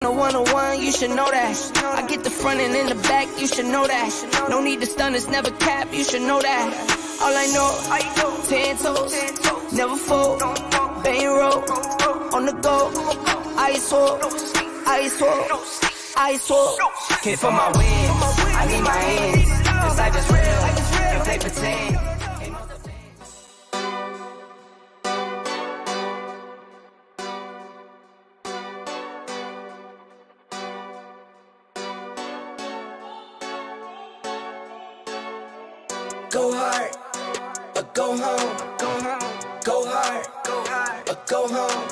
A one-on-one, you should know that. I get the front and in the back, you should know that. No need to stun, it's never cap, you should know that. All I know, 10 toes, never fold, bang roll, on the go, ice wall, ice wall, ice wall. Came for my wins, I need my hands, this life is real, and play pretend. Go hard, or go home, go home, go hard, or go home,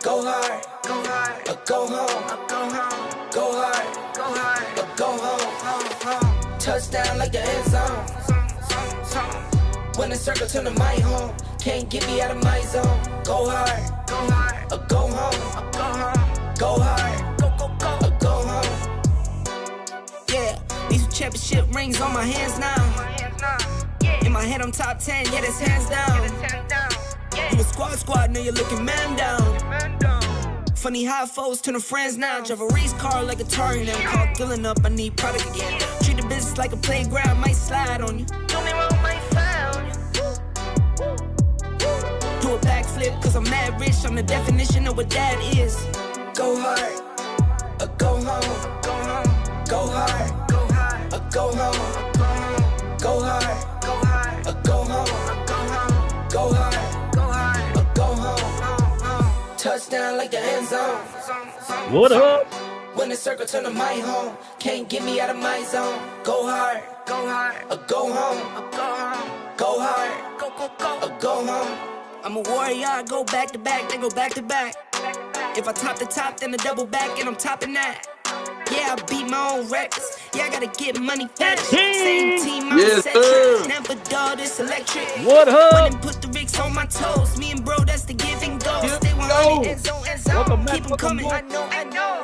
go hard, or go home, go hard, or go home. Touchdown like the end zone. When the circle turn to my home, can't get me out of my zone. Go hard, or go home, go hard, or go home. Yeah, these championship rings on my hands now. In my head, I'm top 10, yeah, that's hands down. You a squad, know you're looking man down. Funny how foes turn to friends now. Drive a race car like a Atari now. Call filling up, I need product again. Treat the business like a playground, might slide on you. Don't me wrong, might slide on you. Do a backflip, cause I'm mad rich. I'm the definition of what that is. Go hard, or go home. Go hard, or go home. Go hard, or go home. Go hard, or go home. Touchdown like the end zone. What up? When the circle turn to my home, can't get me out of my zone. Go hard, or go home. Go hard, or go home. I'm a warrior, I go back to back, then go back to back. If I top the top, then a double back, and I'm topping that. Yeah, I beat my own records. Yeah, I gotta get money fast. Same team, I'm centric. Never dull, this electric. What up? When they put the Ricks on my toes. Me and bro, that's the give and go. Stay 100 and zone and zone. Keep them coming. I know.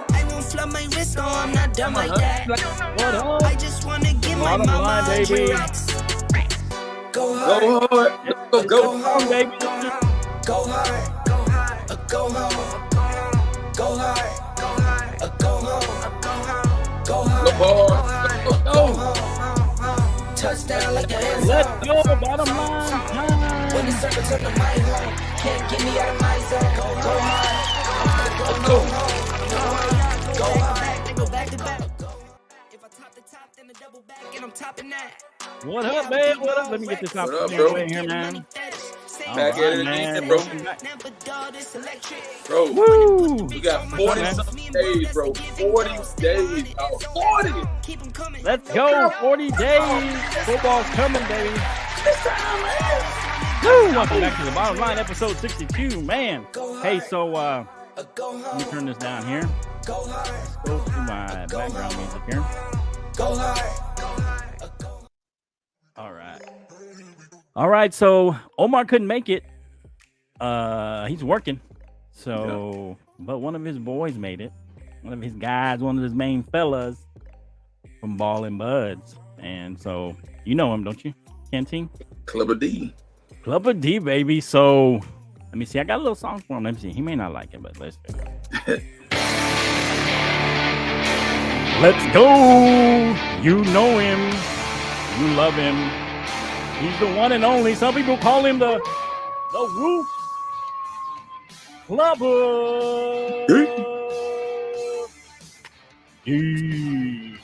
I won't flood my wrist, no, I'm not dumb like that. What up? I just wanna give my mama 100 racks. Go hard. Go home, baby. Go hard. Go home. Go hard. Go home. Go hard. Go home. Touchdown like the end zone. Let's go, bottom line. When the circle turn to my home, can't get me out of my zone. Go hard. Go home. Go hard. Go back to back. If I top the top, then a double back, and I'm topping that. What up, man? What up? Let me get this off What up, the bro? way here, man. Back at it again, bro. Bro, Woo! we got 40 days, bro. 40 days. 40. Let's go. 40 days. Football's coming, baby. Woo! Welcome back to the bottom line, episode 62, man. Hey, so let me turn this down here. Go to my background music here. All right. So Omar couldn't make it. He's working. So, but one of his boys made it. One of his guys, one of his main fellas from Ball and Buds. And so, you know him, don't you, Canteen? Clubber D, baby. So, let me see. I got a little song for him. Let me see. He may not like it, but let's do it. Let's go. You know him. You love him. He's the one and only. Some people call him the Roof Clubber. You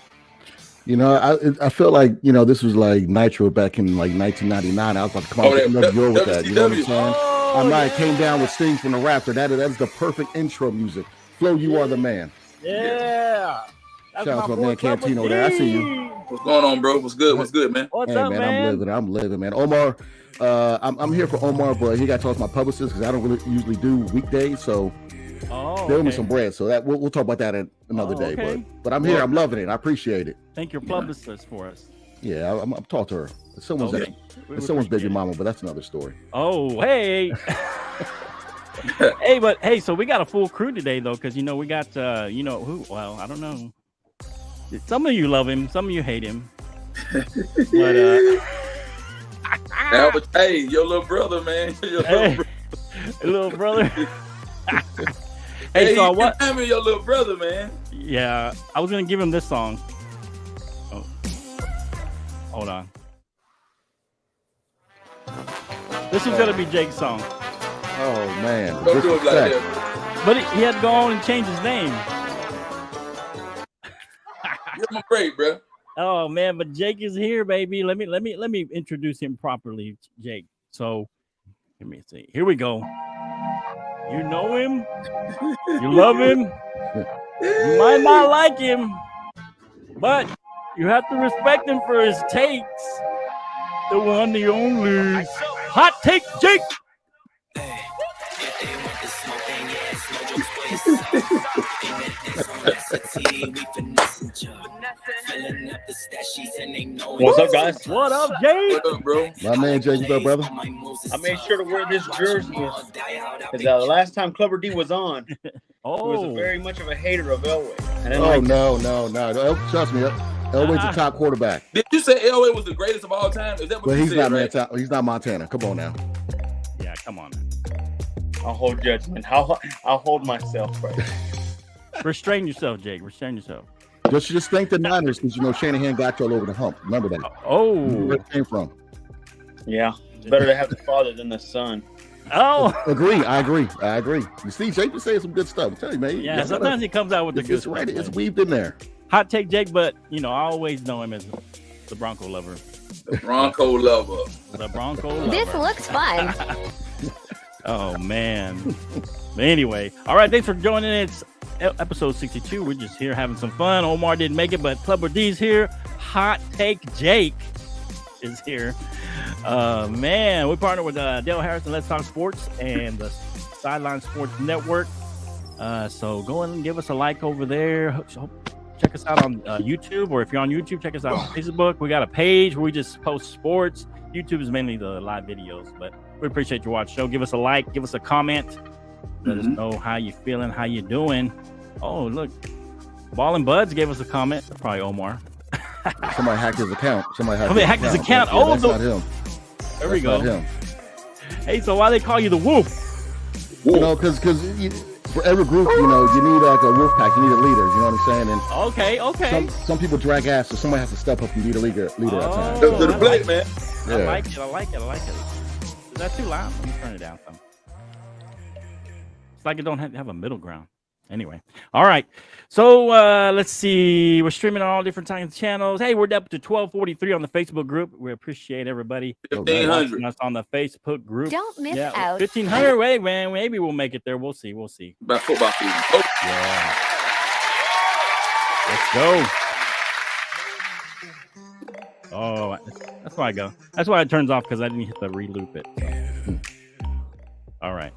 know, I feel like, you know, this was like Nitro back in like 1999. I was about to come out with another year with that. You know what I'm saying? I might came down with Sting from the Raptor. That is the perfect intro music. Flo, you are the man. Yeah. Shout out to my man Cantino there. I see you. what's going on, bro? What's good, man? What's Hey up, man, I'm living, man. Omar, I'm here for Omar, but he got to talk to my publicist because I don't really usually do weekdays, so build me some bread. So that we'll talk about that another day. Okay. But I'm here. I'm loving it. I appreciate it. Thank your publicist for us. Yeah, I'm talking to her. It's someone's baby mama, but that's another story. Oh, hey. Hey, so we got a full crew today, though, because, you know, we got, who? Well, I don't know. Some of you love him. Some of you hate him. But, hey, your little brother, man. Little brother. Hey, so what? I'm your little brother, man. Yeah, I was gonna give him this song. Oh, hold on. This is gonna be Jake's song. Oh man, Don't do it like that. But he had to go on and change his name. Give him a break, bro. Oh man, but Jake is here, baby. Let me introduce him properly, Jake. So let me see. Here we go. You know him, you love him. You might not like him, but you have to respect him for his takes. The one, the only Hot Take Jake. What's up, guys? What up, Jake? What up, bro? My man, Jake, what's up, brother? I made sure to wear this jersey because the last time Clubber D was on, he was very much of a hater of Elway. Oh, no. Trust me, Elway's the top quarterback. Did you say Elway was the greatest of all time? Is that what But you he's said, not right? He's not Montana. Come on now. Yeah, come on. I'll hold judgment. I'll hold myself, right? Restrain yourself, Jake. Restrain yourself. Just thank the Niners because, Shanahan got you all over the hump. Remember that. Oh. Where it came from. Yeah. It's better to have the father than the son. Oh. I agree. You see, Jake was saying some good stuff. I'm telling you, man. Yeah, sometimes he comes out with the good It's right. stuff. It's weaved in there. Hot Take Jake, but, I always know him as the Bronco lover. The Bronco lover. The Bronco lover. This looks fun. Oh, man. But anyway, all right, thanks for joining. It's episode 62. We're just here having some fun. Omar didn't make it, but Clubber D's here. Hot Take Jake is here. Man, we partner with Dale Harrison, Let's Talk Sports, and the Sideline Sports Network. So go in and give us a like over there. Check us out on YouTube, or if you're on YouTube, check us out on Facebook. We got a page where we just post sports. YouTube is mainly the live videos, but we appreciate your watch show. Give us a like, give us a comment. Let us know how you feeling, how you doing. Oh, look, Ball and Buds gave us a comment. Probably Omar. Somebody hacked his account. Somebody hacked his account. Oh, that's not him. There we go. Not him. Hey, so why they call you the Wolf? Because for every group, you need like a wolf pack. You need a leader. You know what I'm saying? And Okay. some people drag ass, so somebody has to step up and be the leader at times. The black man. I like it. Is that too loud? Let me turn it down some. It's like it don't have a middle ground. Anyway, all right. So let's see. We're streaming on all different kinds of channels. Hey, we're up to 1243 on the Facebook group. We appreciate everybody 1,500 us on the Facebook group. Don't miss out. 1,500. Wait, man. Maybe we'll make it there. We'll see. About football season. Oh. Yeah. Let's go. Oh, that's why I go. That's why it turns off, because I didn't hit the reloop it. All right.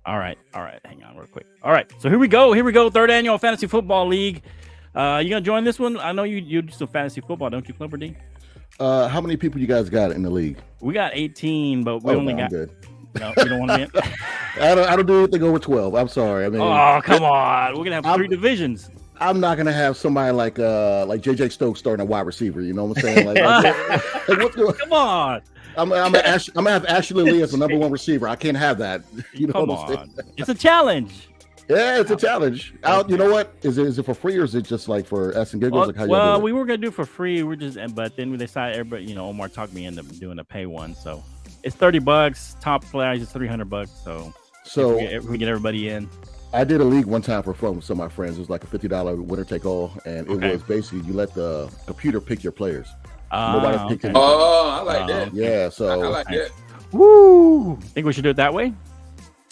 Hang on real quick. All right. So here we go. Third annual Fantasy Football League. You gonna join this one? I know you do some fantasy football, don't you, Clubber D? How many people you guys got in the league? We got 18, but we only got. Good. No, you don't want to be in? I don't do anything over 12. I'm sorry. I mean, oh, come on. We're gonna have 3 divisions. I'm not gonna have somebody like JJ Stokes starting a wide receiver. You know what I'm saying? What's going? Come on. I'm gonna have Ashley Lee as the number 1 receiver. I can't have that. You know Come what I'm on. saying? It's a challenge. Yeah, it's a challenge. You know what? Is it for free, or is it just like for S and giggles? Well, we were gonna do it for free. But then we decided everybody, Omar talked me into doing a pay one. So it's $30. Top flags is $300. So if we get everybody in. I did a league one time for fun with some of my friends. It was like a $50 winner take all, and it was basically you let the computer pick your players. Nobody picked anything. Oh, I like that. Yeah, so I like that. Woo! Think we should do it that way?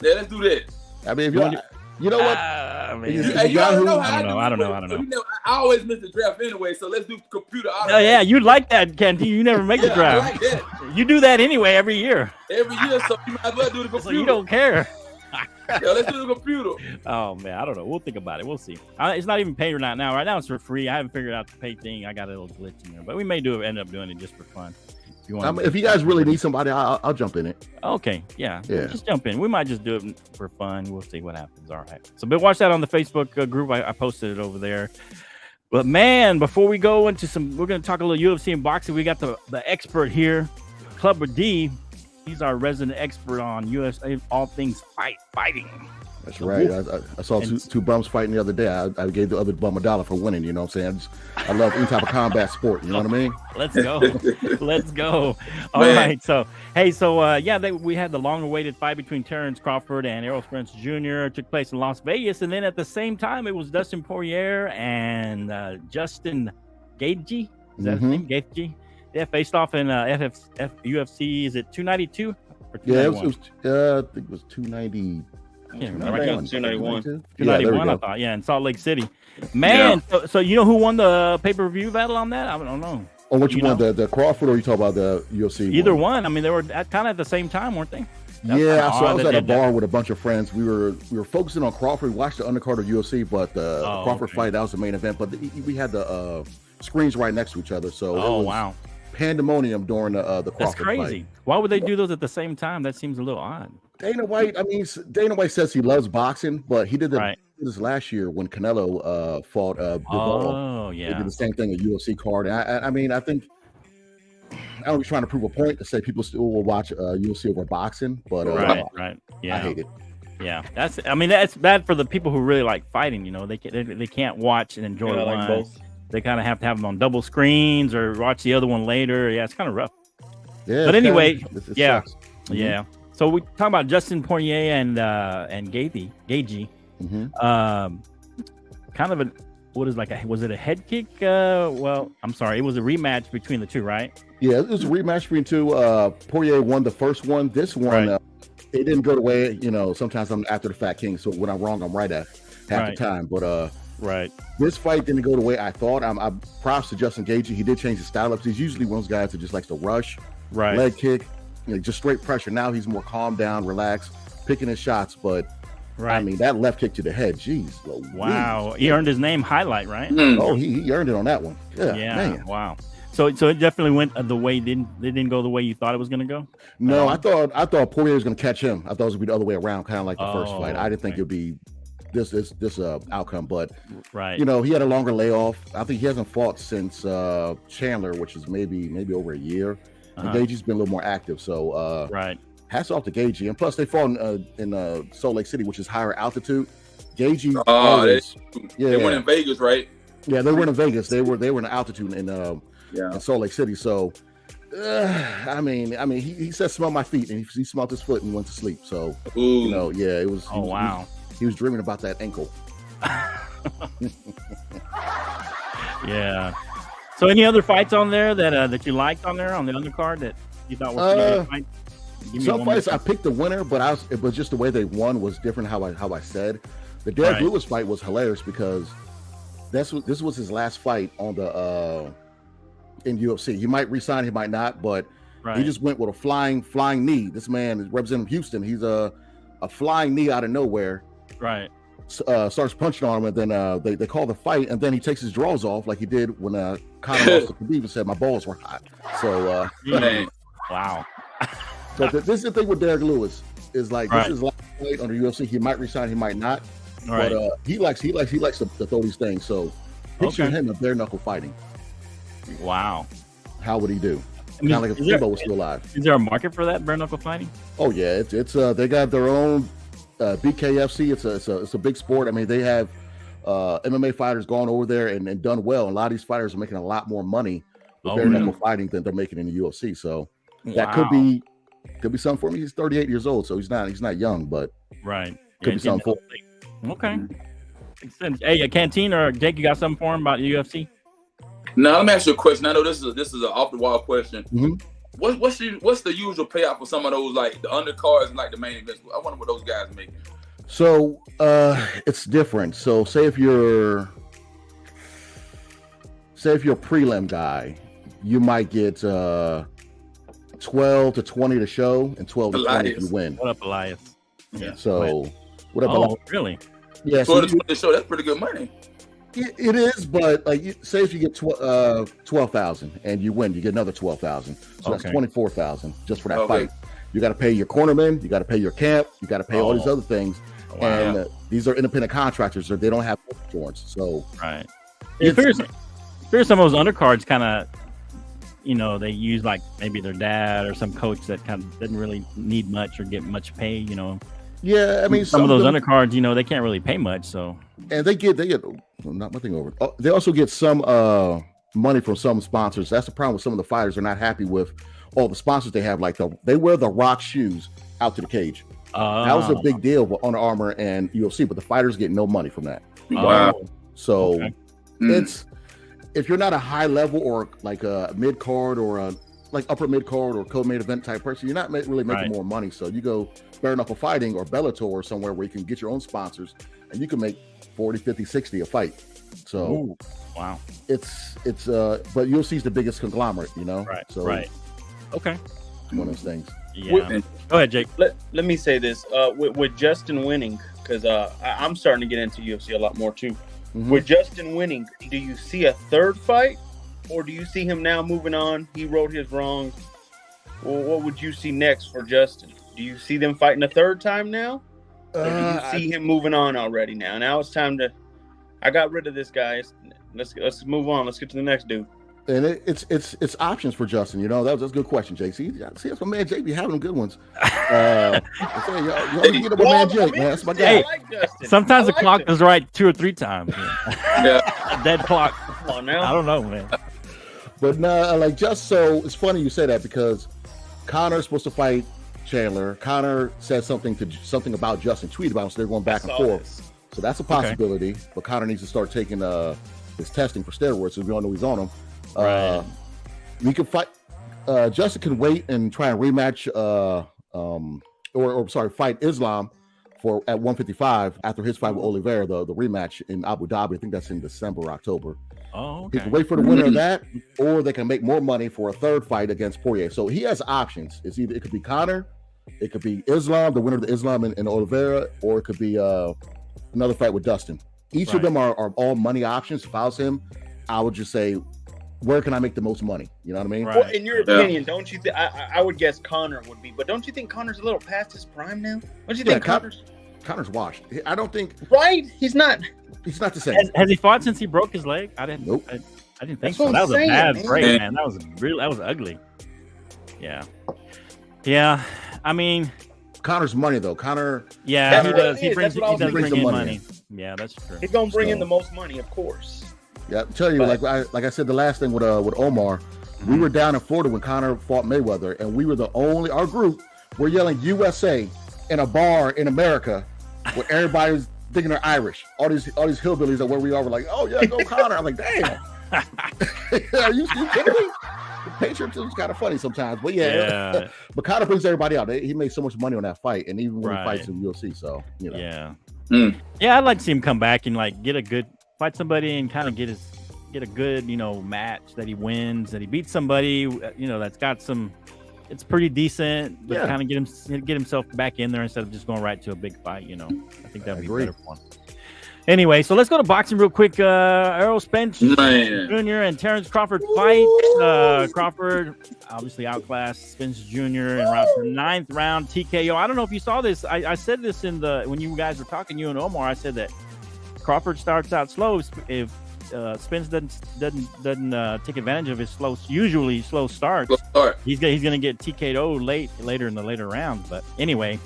Yeah, let's do that. I mean, if you know what? I don't know. I always miss the draft anyway, so let's do computer. Oh yeah, you like that, Kenty. You never make the draft. I like that. You do that anyway every year. Every year, so you might as well do the computer. So you don't care. Yeah, let's do the computer. Oh man, I don't know. We'll think about it. We'll see. It's not even paid or not now. Right now it's for free. I haven't figured out the pay thing. I got a little glitch in there, but we may end up doing it just for fun. If you guys really need somebody, I'll jump in it. Okay, yeah. Just jump in. We might just do it for fun. We'll see what happens. All right. So, but watch that on the Facebook group. I posted it over there. But man, before we go into we're going to talk a little UFC and boxing. We got the expert here, Clubber D. He's our resident expert on UFC, all things fighting. That's right. I saw two bums fighting the other day. I gave the other bum $1 for winning. You know what I'm saying? I love any type of combat sport. You know what I mean? Let's go. Let's go. All right. So, we had the long-awaited fight between Terrence Crawford and Spence Jr. Took place in Las Vegas. And then at the same time, it was Dustin Poirier and Justin Gaethje. Is that his name? Gaethje? Yeah, faced off in UFC. Is it 292 or 291? Yeah, I think it was 290. I can't remember. 291. 291, I thought. Yeah, in Salt Lake City. Man, so you know who won the pay-per-view battle on that? I don't know. Oh, what you want, the Crawford, or you talk about the UFC? Either one. I mean, they were kind of at the same time, weren't they? Yeah, so I was at a bar with a bunch of friends. We were focusing on Crawford. We watched the undercard of UFC, but the Crawford fight, that was the main event. But we had the screens right next to each other, so it was pandemonium during the Crawford That's crazy. fight. Why would they do those at the same time? That seems a little odd. Dana White says he loves boxing, but he did this last year when Canelo fought Bivol. They did the same thing at UFC card. I mean, I think I don't be trying to prove a point to say people still will watch UFC over boxing, but Yeah, I hate it. Yeah, that's bad for the people who really like fighting. You know, they can't watch and enjoy one. Like both. They kind of have to have them on double screens or watch the other one later. Yeah, it's kind of rough. Yeah, but anyway, sucks. Yeah. So we talk about Justin Poirier and Gaethje. Kind of was it a head kick? Well, I'm sorry, it was a rematch between the two, right? Yeah, it was a rematch between two. Poirier won the first one. This one, it didn't go the way. You know, sometimes I'm after the fact king, so when I'm wrong, I'm right at half the time. But this fight didn't go the way I thought. I'm props to Justin Gaethje. He did change his style up. He's usually one of those guys that just likes to rush, leg kick, just straight pressure. Now he's more calm down, relaxed, picking his shots. But I mean, that left kick to the head, geez, wow, he earned his name highlight, right? Oh, he earned it on that one. Yeah, man. Wow. So it definitely went the way it didn't go the way you thought it was going to go. No, I thought Poirier was going to catch him. I thought it was going to be the other way around, kind of like the first fight. I didn't think it'd be this outcome, but he had a longer layoff. I think he hasn't fought since Chandler, which is maybe over a year. And Gaethje's been a little more active, so hats off to Gaethje. And plus, they fought in Salt Lake City, which is higher altitude. Gaethje they went in Vegas, right? Yeah, they were in Vegas. They were in altitude in Salt Lake City. So, I mean, he said, "Smell my feet," and he smelled his foot and went to sleep. So, it was. He was dreaming about that ankle. Yeah. So, any other fights on there that you liked on there on the undercard that you thought were fight? Some fights I picked the winner, but it was just the way they won was different. How I said the Derek Lewis fight was hilarious because this was his last fight on the in UFC. He might resign, he might not, but he just went with a flying knee. This man is representing Houston. He's a flying knee out of nowhere. Starts punching on him, and then they call the fight, and then he takes his drawers off like he did when Conor lost to Khabib and said my balls were hot. So wow. So this is the thing with Derek Lewis is like this is last fight under UFC. He might resign, he might not. But he likes to throw these things. So picture him in bare knuckle fighting. Wow. How would he do? Kind of like if Kimbo was still alive. Is there a market for that bare knuckle fighting? Oh yeah, it's they got their own BKFC. It's a big sport. I mean, they have MMA fighters gone over there and done well. A lot of these fighters are making a lot more money with bare knuckle fighting than they're making in the UFC. So that could be something for me. He's 38 years old, so he's not young, but could be something for him. Okay. Makes sense. Hey, Canteen or Jake, you got something for him about the UFC? Now let me ask you a question. I know this is an off the wall question. Mm-hmm. What's the usual payout for some of those, like the undercards and like the main events? I wonder what those guys make. So it's different. So say if you're a prelim guy, you might get 12 to 20 to show and 12 to 20 if you win. What up, Elias? Yeah. So what up, Elias? Really? Yeah. 12 to 20 to show, that's pretty good money. It is, but like say if you get 12,000 and you win, you get another 12,000. So that's 24,000 just for that fight. You got to pay your cornerman, you got to pay your camp, you got to pay all these other things. Wow. And these are independent contractors, so they don't have insurance. So you figure some of those undercards kind of, they use like maybe their dad or some coach that kind of doesn't really need much or get much pay, Yeah, I mean, some of those undercards, they can't really pay much. So, and they get not nothing over. Oh, they also get some money from some sponsors. That's the problem with some of the fighters. They're not happy with all the sponsors they have. Like they wear the Rock shoes out to the cage. That was a big deal with Under Armour and UFC, but the fighters get no money from that. Wow. So it's if you're not a high level or like a mid card or a like upper mid card or co-main event type person, you're not really making more money. So you go bare knuckle fighting or Bellator or somewhere where you can get your own sponsors and you can make 40, 50, 60 a fight. So wow, it's but UFC's the biggest conglomerate, Right. So Okay. One of those things. Yeah. Go ahead, Jake. Let me say this with Justin winning, because I'm starting to get into UFC a lot more too. With Justin winning, do you see a third fight, or do you see him now moving on? He wrote his wrongs. Well, what would you see next for Justin? Do you see them fighting a third time now, or do you see him moving on already? Now it's time to. I got rid of this guy. Let's move on. Let's get to the next dude. And it's options for Justin. That's a good question, Jake. See, that's my man Jake be having good ones. Y'all get up my man Jake, man. That's my guy. Hey, sometimes the clock is right 2 or 3 times. Yeah. Dead clock. Come on now. I don't know, man. But no, so it's funny you say that because Conor's supposed to fight Chandler. Conor said something about Justin, tweet about him, so they're going back and forth. So that's a possibility. But Conor needs to start taking his testing for steroids, so we all know he's on them. Right. We can fight. Justin can wait and try and rematch, fight Islam at 155 after his fight with Oliveira, the rematch in Abu Dhabi. I think that's in December or October. Oh, okay. He can wait for the winner of that, or they can make more money for a third fight against Poirier. So he has options. It could be Conor, it could be Islam, the winner of the Islam and Oliveira, or it could be another fight with Dustin. Each of them are all money options. If I was him, I would just say, where can I make the most money? You know what I mean? Right. Well, in your opinion, don't you think? I would guess Conor would be, but don't you think Conor's a little past his prime now? Don't you think Conor's washed? I don't think. Right? He's not the same. Has he fought since he broke his leg? I didn't. Nope. I didn't think so. That was a bad break, man. That was ugly. Yeah. Yeah. I mean, Conor's money though. Conor. Yeah, he does. He brings in money. Yeah, that's true. He's gonna bring in the most money, of course. Yeah, I'm telling you, like I said, the last thing with Omar, we were down in Florida when Conor fought Mayweather, and we were our group were yelling USA in a bar in America, where everybody was thinking they're Irish. All these hillbillies are where we are. We're like, oh yeah, go Conor. I'm like, damn. Are you kidding me? The patriotism is kind of funny sometimes, but yeah. But Conor brings everybody out. He made so much money on that fight, and even when he fights in UFC, so Yeah. Yeah, I'd like to see him come back and fight somebody and kind of get a good match that he wins, that he beats somebody that's got it's pretty decent, but kind of get himself back in there instead of just going right to a big fight. I think that would be better for him. Anyway, so let's go to boxing real quick. Errol Spence Jr. and Terrence Crawford fight. Crawford obviously outclassed Spence Jr. in the 9th round TKO. I don't know if you saw this. I said this when you guys were talking, you and Omar. I said that Crawford starts out slow. If Spence doesn't take advantage of his usually slow start, he's gonna get TKO'd later in the later rounds. But anyway,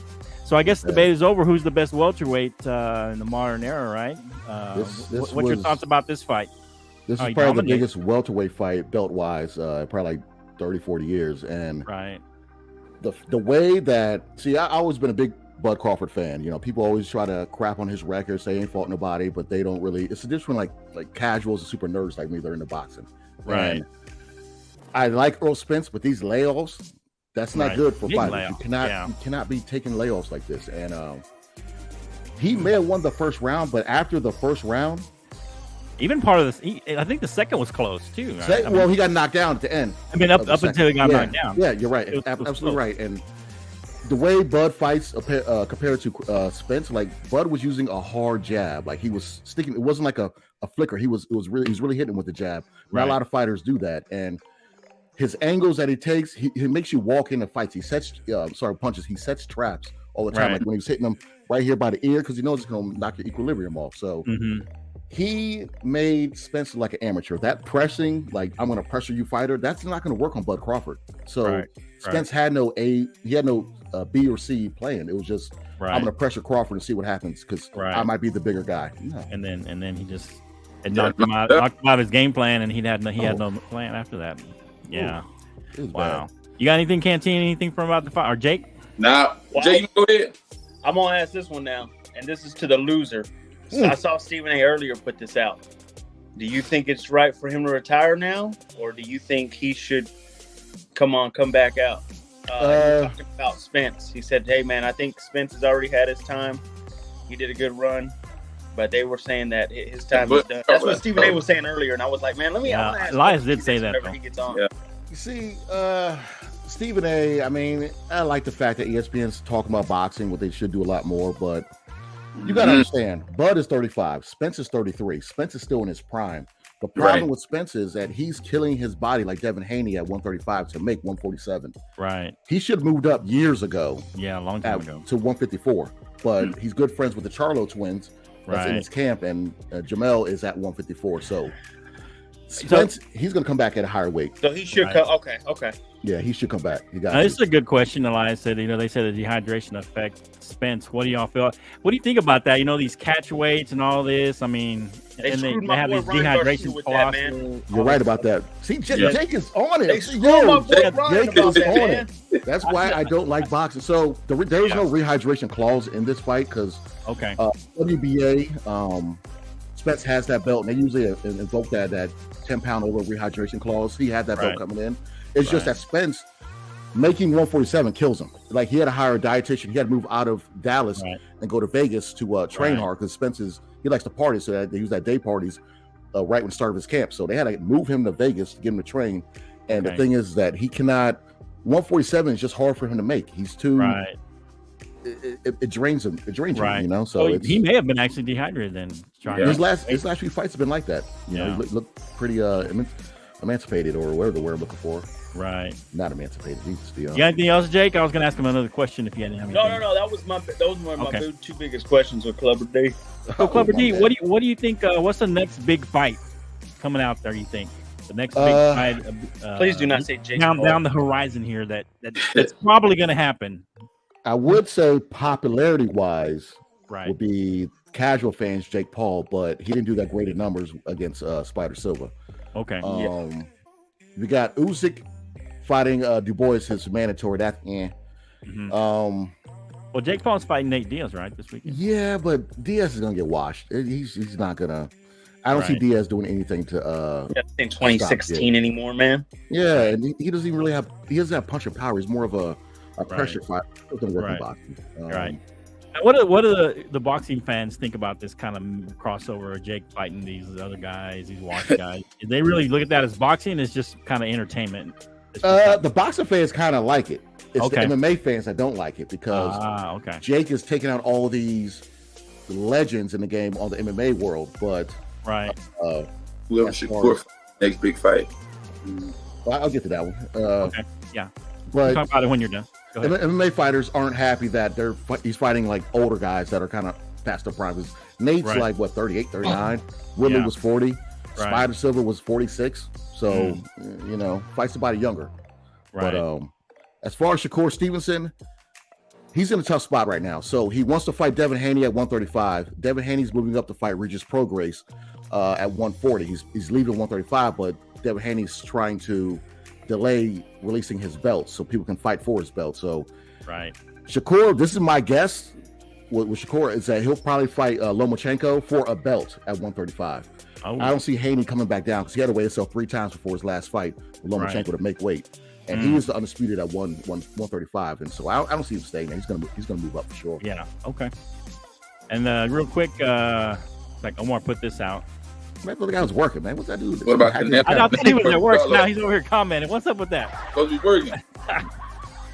so I guess the debate is over. Who's the best welterweight in the modern era, right? What's your thoughts about this fight? This is probably the biggest welterweight fight belt wise, probably like 30, 40 years. And the way that I've always been a big Bud Crawford fan. People always try to crap on his record, say he ain't fought nobody, but they don't really. It's a difference between like casuals and super nerds like me that are into boxing. Right. And I like Earl Spence, but these layoffs, that's not good for fighters. You cannot be taking layoffs like this. And he may have won the first round, but after the first round, even part of this, I think the second was close too. Right? He got knocked down at the end. I mean, up until he got knocked down. Yeah, you're right. Absolutely right. And the way Bud fights compared to Spence, like Bud was using a hard jab, like he was sticking. It wasn't like a flicker. He was really hitting with the jab. Not a lot of fighters do that, and his angles that he takes, he makes you walk into fights. He sets punches. He sets traps all the time. Like when he was hitting them right here by the ear, because he knows it's going to knock your equilibrium off. So he made Spence like an amateur. That pressing, like I'm going to pressure you fighter, that's not going to work on Bud Crawford. So Spence had no A, he had no B or C plan. It was just I'm going to pressure Crawford and see what happens because I might be the bigger guy. No. And then he just knocked him out his game plan, and he had no plan after that. Yeah. Wow. Bad. You got anything, Canteen? Anything from about the fight? Or Jake? Nah. Jake, you go ahead. I'm gonna ask this one now, and this is to the loser. I saw Stephen A. earlier put this out. Do you think it's right for him to retire now, or do you think he should come back out? Talking about Spence, he said, "Hey man, I think Spence has already had his time. He did a good run, but they were saying that his time is done." That's what Stephen A. was saying earlier, and I was like, "Man, let me." Yeah, Elias did say that. He gets on. Yeah. You see, Stephen A. I mean, I like the fact that ESPN's talking about boxing, what they should do a lot more, but you got to understand, Bud is 35, Spence is 33. Spence is still in his prime. The problem with Spence is that he's killing his body like Devin Haney at 135 to make 147. Right. He should have moved up years ago. Yeah, a long time ago. To 154. But he's good friends with the Charlo twins that's in his camp, and Jamel is at 154. So Spence, he's going to come back at a higher weight. So he should come. Okay. Yeah, he should come back. This is a good question. Elias said, they said the dehydration affect Spence. What do y'all feel? What do you think about that? These catch weights and all this. I mean, they have these dehydration clauses. You're right about that. See, Jake is on it. Jake is on it. That's why I don't like boxing. So there is no rehydration clause in this fight because WBA, Spence has that belt, and they usually invoke that 10-pound over rehydration clause. He had that belt coming in. It's just that Spence making 147 kills him. Like, he had to hire a dietitian. He had to move out of Dallas and go to Vegas to train hard because Spence he likes to party, so they use that day parties right when the start of his camp. So they had to move him to Vegas to get him to train. And the thing is that he cannot. 147 is just hard for him to make. He's too. It drains him. It drains him. So he may have been actually dehydrated then. His last few fights have been like that. He looked pretty emancipated or whatever the word I'm looking for. Right. Not emancipated. He's still. You got anything else, Jake? I was going to ask him another question if you hadn't. No. Those were my two biggest questions with Clubber D. So Clubber D, what do you think? What's the next big fight coming out there? You think the next big fight? Please do not say Jake. Down the horizon here that's probably going to happen. I would say popularity-wise, would be casual fans Jake Paul, but he didn't do that great at numbers against Spider Silva. Okay. We got Usyk fighting Du Bois is mandatory. Well, Jake Paul's fighting Nate Diaz, right, this weekend? Yeah, but Diaz is gonna get washed. He's not gonna. I don't see Diaz doing anything to. In 2016 anymore, man. Yeah, and he doesn't even really have. He doesn't have punch and power. He's more of a pressure fighter. It doesn't work in boxing. What do the boxing fans think about this kind of crossover of Jake fighting these other guys, these wash guys? Do they really look at that as boxing? It's just kind of entertainment. The boxing fans kind of like it. It's the MMA fans that don't like it because Jake is taking out all these legends in the game on the MMA world. But whoever should next big fight. Well, I'll get to that one. But talk about it when you're done. MMA fighters aren't happy that he's fighting like older guys that are kind of past the prime. Nate's like 38, 39. Woodley was 40. Spider Silva was 46. So fight somebody younger. But as far as Shakur Stevenson, he's in a tough spot right now. So he wants to fight Devin Haney at 135. Devin Haney's moving up to fight Regis Prograis at 140. He's leaving 135, but Devin Haney's trying to delay releasing his belt so people can fight for his belt. So Shakur, this is my guess with Shakur, is that he'll probably fight Lomachenko for a belt at 135. I don't see Haney coming back down because he had to weigh himself 3 times before his last fight with Lomachenko to make weight, and he was the undisputed at 135, and so I don't see him staying there. He's gonna move up for sure. Yeah. Okay. And real quick, like Omar put this out. Man, the guy was working, man. What's that dude? What about I thought he was at work. Now he's over here commenting. What's up with that? Supposed to be working.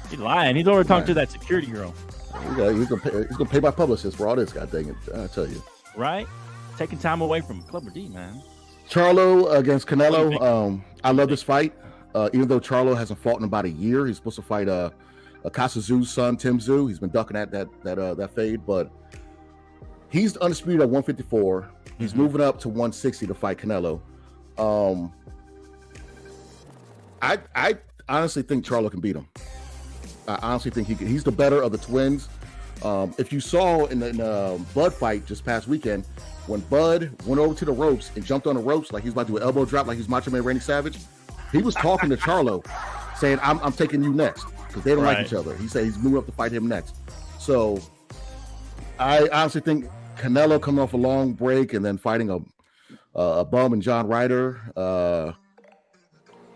He's lying. He's over talking to that security girl. He's gonna pay my publicist for all this. God dang it! I tell you. Right. Taking time away from Clubber D, man. Charlo against Canelo. I love this fight. Even though Charlo hasn't fought in about a year, he's supposed to fight Casa Tzu's son, Tim Tszyu. He's been ducking at that fade, but he's undisputed at 154. He's moving up to 160 to fight Canelo. honestly think Charlo can beat him. I honestly think he's the better of the twins. If you saw in the Bud fight just past weekend, when Bud went over to the ropes and jumped on the ropes like he's about to do an elbow drop like he's Macho Man Randy Savage, he was talking to Charlo, saying, I'm taking you next, because they don't like each other. He said he's moving up to fight him next. So I honestly think Canelo coming off a long break and then fighting a bum and John Ryder,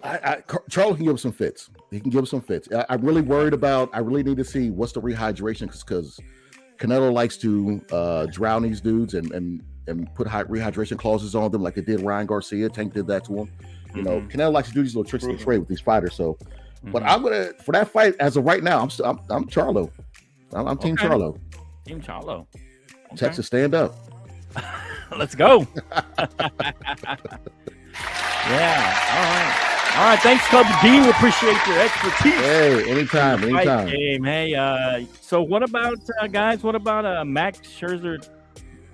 Charlo can give him some fits. He can give him some fits. I'm really worried about, I really need to see what's the rehydration, because Canelo likes to drown these dudes and put rehydration clauses on them like they did Ryan Garcia. Tank did that to him. You know, Canelo likes to do these little tricks of the trade with these fighters. So, but I'm gonna, for that fight as of right now, I'm Charlo. I'm Team Charlo. Team Charlo. Okay. Texas, stand up. Let's go. All right. Thanks, Cubs D. We appreciate your expertise. Hey, anytime. Game. Hey, so what about guys? What about Max Scherzer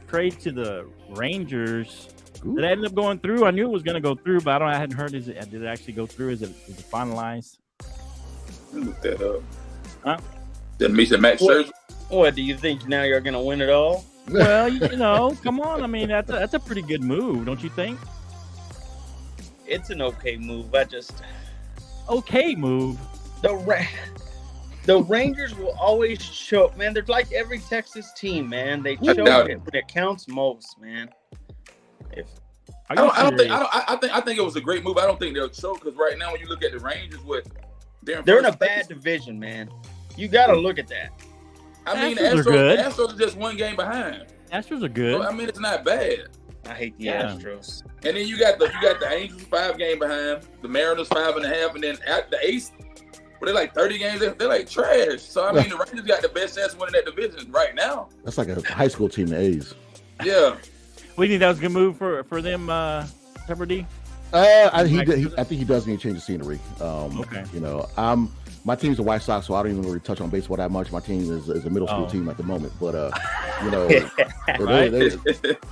trade to the Rangers? Ooh. Did it end up going through? I knew it was going to go through, but I hadn't heard. Did it actually go through? Is it finalized? Look that up. Huh? Didn't mean Max Scherzer. What do you think? Now you're going to win it all? Well, you know, come on. I mean, that's a pretty good move, don't you think? It's an okay move. Okay move. The Rangers will always show up, man. They're like every Texas team, man. They show it when it counts most, man. I think it was a great move. I don't think they'll choke, because right now when you look at the Rangers, they're in a bad division, man. You got to look at that. I mean, the Astros are just one game behind. Astros are good. So, I mean, it's not bad. I hate the Astros. And then you got the Angels 5 game behind, the Mariners 5.5, and then at the Ace, they're like 30 games. They're like trash. So I mean, the Rangers got the best chance of winning that division right now. That's like a high school team, the A's. Yeah. We think that was a good move for them, Pepper D? I think he does need to change the scenery. Okay. You know, my team's the White Sox, so I don't even really touch on baseball that much. My team is a middle school team at the moment, but you know,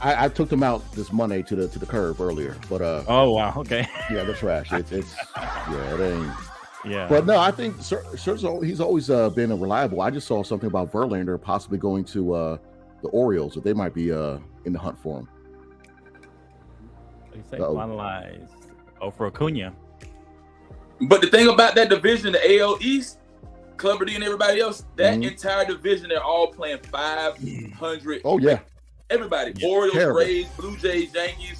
I took them out this Monday to the curb earlier. But oh wow, okay. Yeah, they're trash. It ain't. Yeah. But no, I think Scherzer, he's always been reliable. I just saw something about Verlander possibly going to the Orioles, that they might be in the hunt for him. They say finalized. Oh, for Acuna. But the thing about that division, the AL East, Clubber D and everybody else, that entire division, they're all playing 500. Oh yeah. Everybody. Yeah. Orioles, Terrible. Rays, Blue Jays, Yankees,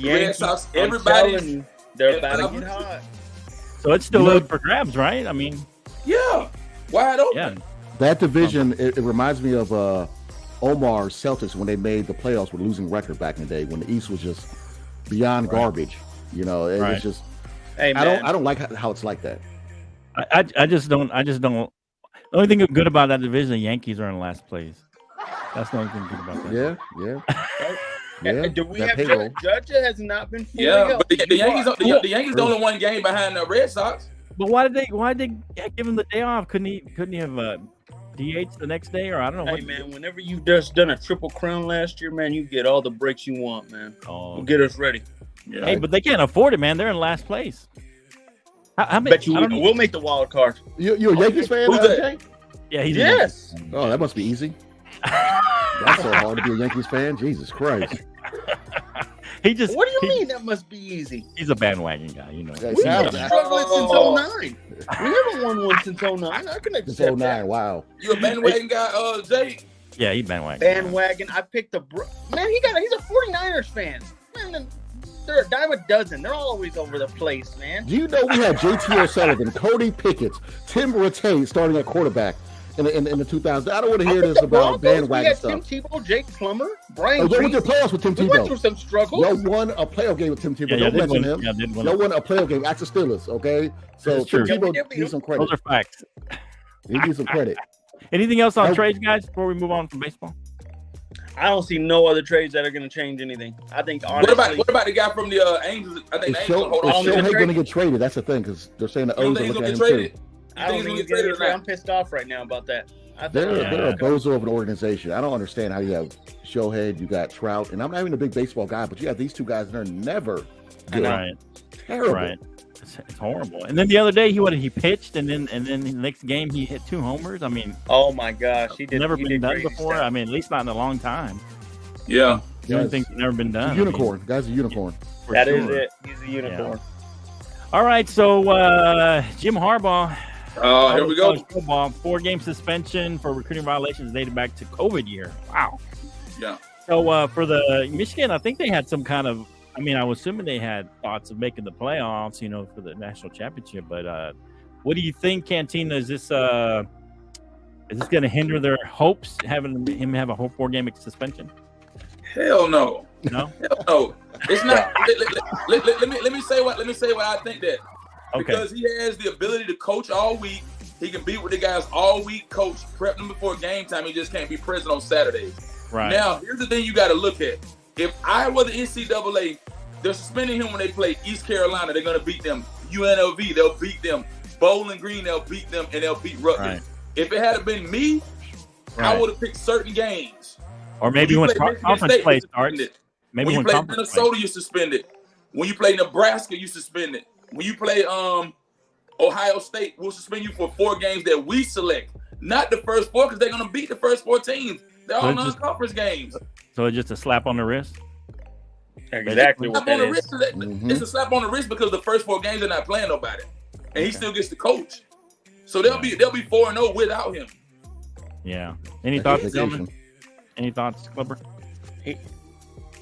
Red Sox, I'm everybody. telling you, they're about to get hot. So it's still up for grabs, right? I mean, Yeah. Wide open. yeah. That division, it reminds me of Omar's Celtics when they made the playoffs with a losing record back in the day, when the East was just beyond garbage. You know, it was just. Hey, man. I don't like how it's like that. I just don't. The only thing good about that division, the Yankees are in last place. That's the only thing good about that. Yeah. Do we that have payroll. Judge has not been fully But the Yankees, What? the Yankees only one game behind the Red Sox. But why did they give him the day off? Couldn't he have DH the next day, or I don't know? Hey, man, whenever you've just done a triple crown last year, man, you get all the breaks you want, man. Oh, Get us ready. Yeah. hey, but they can't afford it, man. They're in last place. I Bet you we'll make the wild card. You a Yankees fan? Who's that? LJ? Yeah, he's Yes. Oh, that must be easy. That's so hard to be a Yankees fan. Jesus Christ. He just. What do you mean that must be easy? He's a bandwagon guy, you know. Yeah, We've sounds- been struggling since 09. We haven't won one since 09. I can It's accept 09. that. Wow. You a bandwagon guy, Jay? Yeah, he's bandwagon. Bandwagon. I picked man. He's a 49ers fan. Man, they're a dime a dozen. They're always over the place, man. Do you know we had JT O'Sullivan, Cody Pickett, Tim Rattay starting at quarterback in the 2000s? I don't want to hear this about bandwagon stuff. We had Tim Tebow, Jake Plummer, Brian. Oh, you went to the playoffs with Tim We went through Tebow. some struggles. Y'all won a playoff game with Tim Tebow. Don't mention him. Y'all won a playoff game. Ask the Steelers, okay? So That's true. Tim Yeah, Tebow we needs some credit. Those are facts. He needs some credit. Anything else on Oh. trades, guys, before we move on from baseball? I don't see no other trades that are going to change anything. I think honestly, What about the guy from the Angels? I think Is the Angels hold on to Shohei him. going to get traded? That's the thing, because they're saying the You don't O's are think he's looking gonna at get him too. traded? I don't think he's going to get traded. I'm pissed off right now about that. They're a bozo of an organization. I don't understand how you have Shohei, you got Trout, and I'm not even a big baseball guy, but you have these two guys that are never good. Right. Terrible. Right. It's horrible. And then the other day he pitched, and then the next game he hit 2 homers. I mean, oh my gosh, he did never he been did done crazy before. stuff. I mean, at least not in a long time. Yeah. Doing things that never been done. Unicorn. Guy's a unicorn. For That is sure. it. He's a unicorn. All right, so Jim Harbaugh. Here we go. Football, 4-game suspension for recruiting violations dated back to COVID year. Wow. Yeah. So for the Michigan, I think they had some kind of. I mean, I was assuming they had thoughts of making the playoffs, for the national championship. But what do you think, Cantina? Is this going to hinder their hopes having him have a whole 4-game suspension? Hell no. No. Hell no. It's not. Let me say what I think that. Okay. Because he has the ability to coach all week. He can be with the guys all week, coach, prep them before game time. He just can't be present on Saturdays. Right. Now, here's the thing you got to look at. If I were the NCAA, they're suspending him when they play East Carolina. They're going to beat them. UNLV, they'll beat them. Bowling Green, they'll beat them, and they'll beat Rutgers. Right. If it had been me, I would have picked certain games. Or maybe when conference play starts. Maybe when you when play Minnesota, you suspend it. When you play Nebraska, you suspend it. When you play Ohio State, we'll suspend you for 4 games that we select. Not the first 4, because they're going to beat the first 4 teams. They're all non-conference games. So it's just a slap on the wrist? Exactly what that is. It's a slap on the wrist because the first 4 games they're not playing nobody. And he still gets to coach. So they'll be 4-0 without him. Yeah. Any thoughts, gentlemen? Any thoughts, Clipper?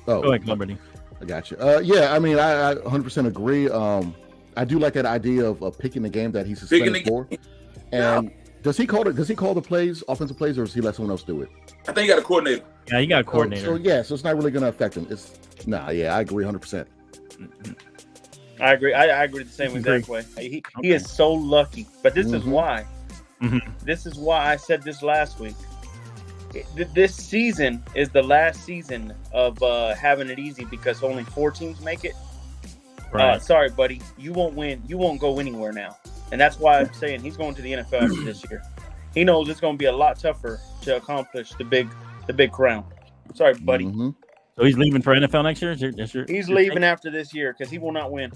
Go ahead, Clipper. I got you. Yeah, I mean, I 100% agree. I do like that idea of picking the game that he's suspended for. And does he call the plays, offensive plays, or does he let someone else do it? I think he got a coordinator. Yeah, he got a coordinator. So it's not really going to affect him. I agree 100%. I agree. I agree the same exact way. He is so lucky. But this is why. This is why I said this last week. This season is the last season of having it easy because only 4 teams make it. Right. Sorry, buddy. You won't win. You won't go anywhere now. And that's why I'm saying he's going to the NFL after this year. He knows it's going to be a lot tougher to accomplish the big crown. Sorry, buddy. So he's leaving for NFL next year? He's leaving after this year because he will not win.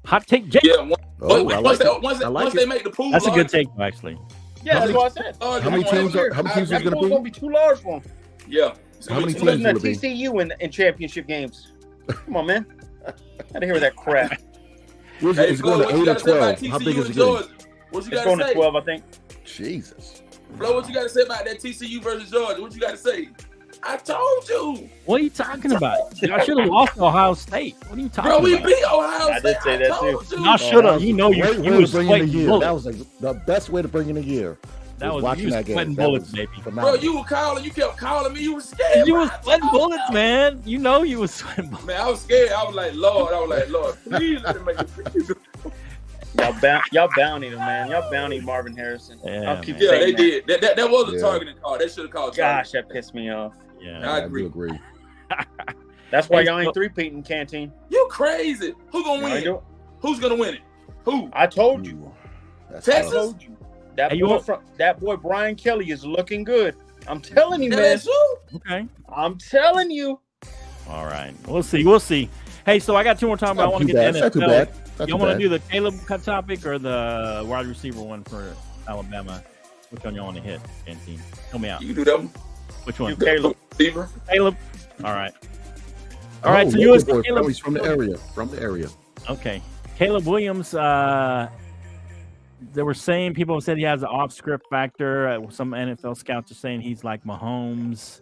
Hot take, Jake. Yeah, once they make the pool, that's a good take, actually. Yeah, that's what I said. How many teams are going to be? It's going to be too large for him. Yeah. How many teams will it be? TCU in championship games. Come on, man. Gotta hear that crap. It's going to 8 or 12. How big is it going? What you It's got going to to say? 12, I think. Jesus. Flo, what you got to say about that TCU versus Georgia? What you got to say? I told you. What are you talking about? Y'all should have lost to Ohio State. What are you talking Bro, we about? beat Ohio State. I did say that too. You. Y'all should have. You know, you was bring in the sweating year. bullets. That was the best way to bring in the year. That was watching you that game. sweating That bullets, was baby. Bro, you were calling. You kept calling me. You were scared. You bro. was sweating bullets, man. You know you was sweating bullets. Man, I was scared. I was like, Lord, please let him make it. Y'all bountied him, man. Y'all bountied Marvin Harrison. Yeah, I'll keep Yeah, saying they that. did. That was a targeting call. They should have called. Gosh, that pissed me off. Yeah. I I do agree. That's why y'all ain't 3-peating, Canteen. You crazy? Who gonna I win? do. Who's gonna win it? Who? I told you. That's I Texas? tough. told you. That Hey, that boy Brian Kelly is looking good. I'm telling you, man. LSU? Okay. I'm telling you. All right. We'll see. Hey, so I got 2 more times. I want to get the Not too NFL. bad. Not Y'all too want to bad. do the Caleb cut topic or the wide receiver one for Alabama? Which one y'all want to hit, Canteen? Help me out. You can do that one. Which one? You Caleb. Receiver. Caleb. All right. All right. So local USC boy, Caleb. he's from the area. From the area. Okay. Caleb Williams, they were saying, people have said he has an off-script factor. Some NFL scouts are saying he's like Mahomes.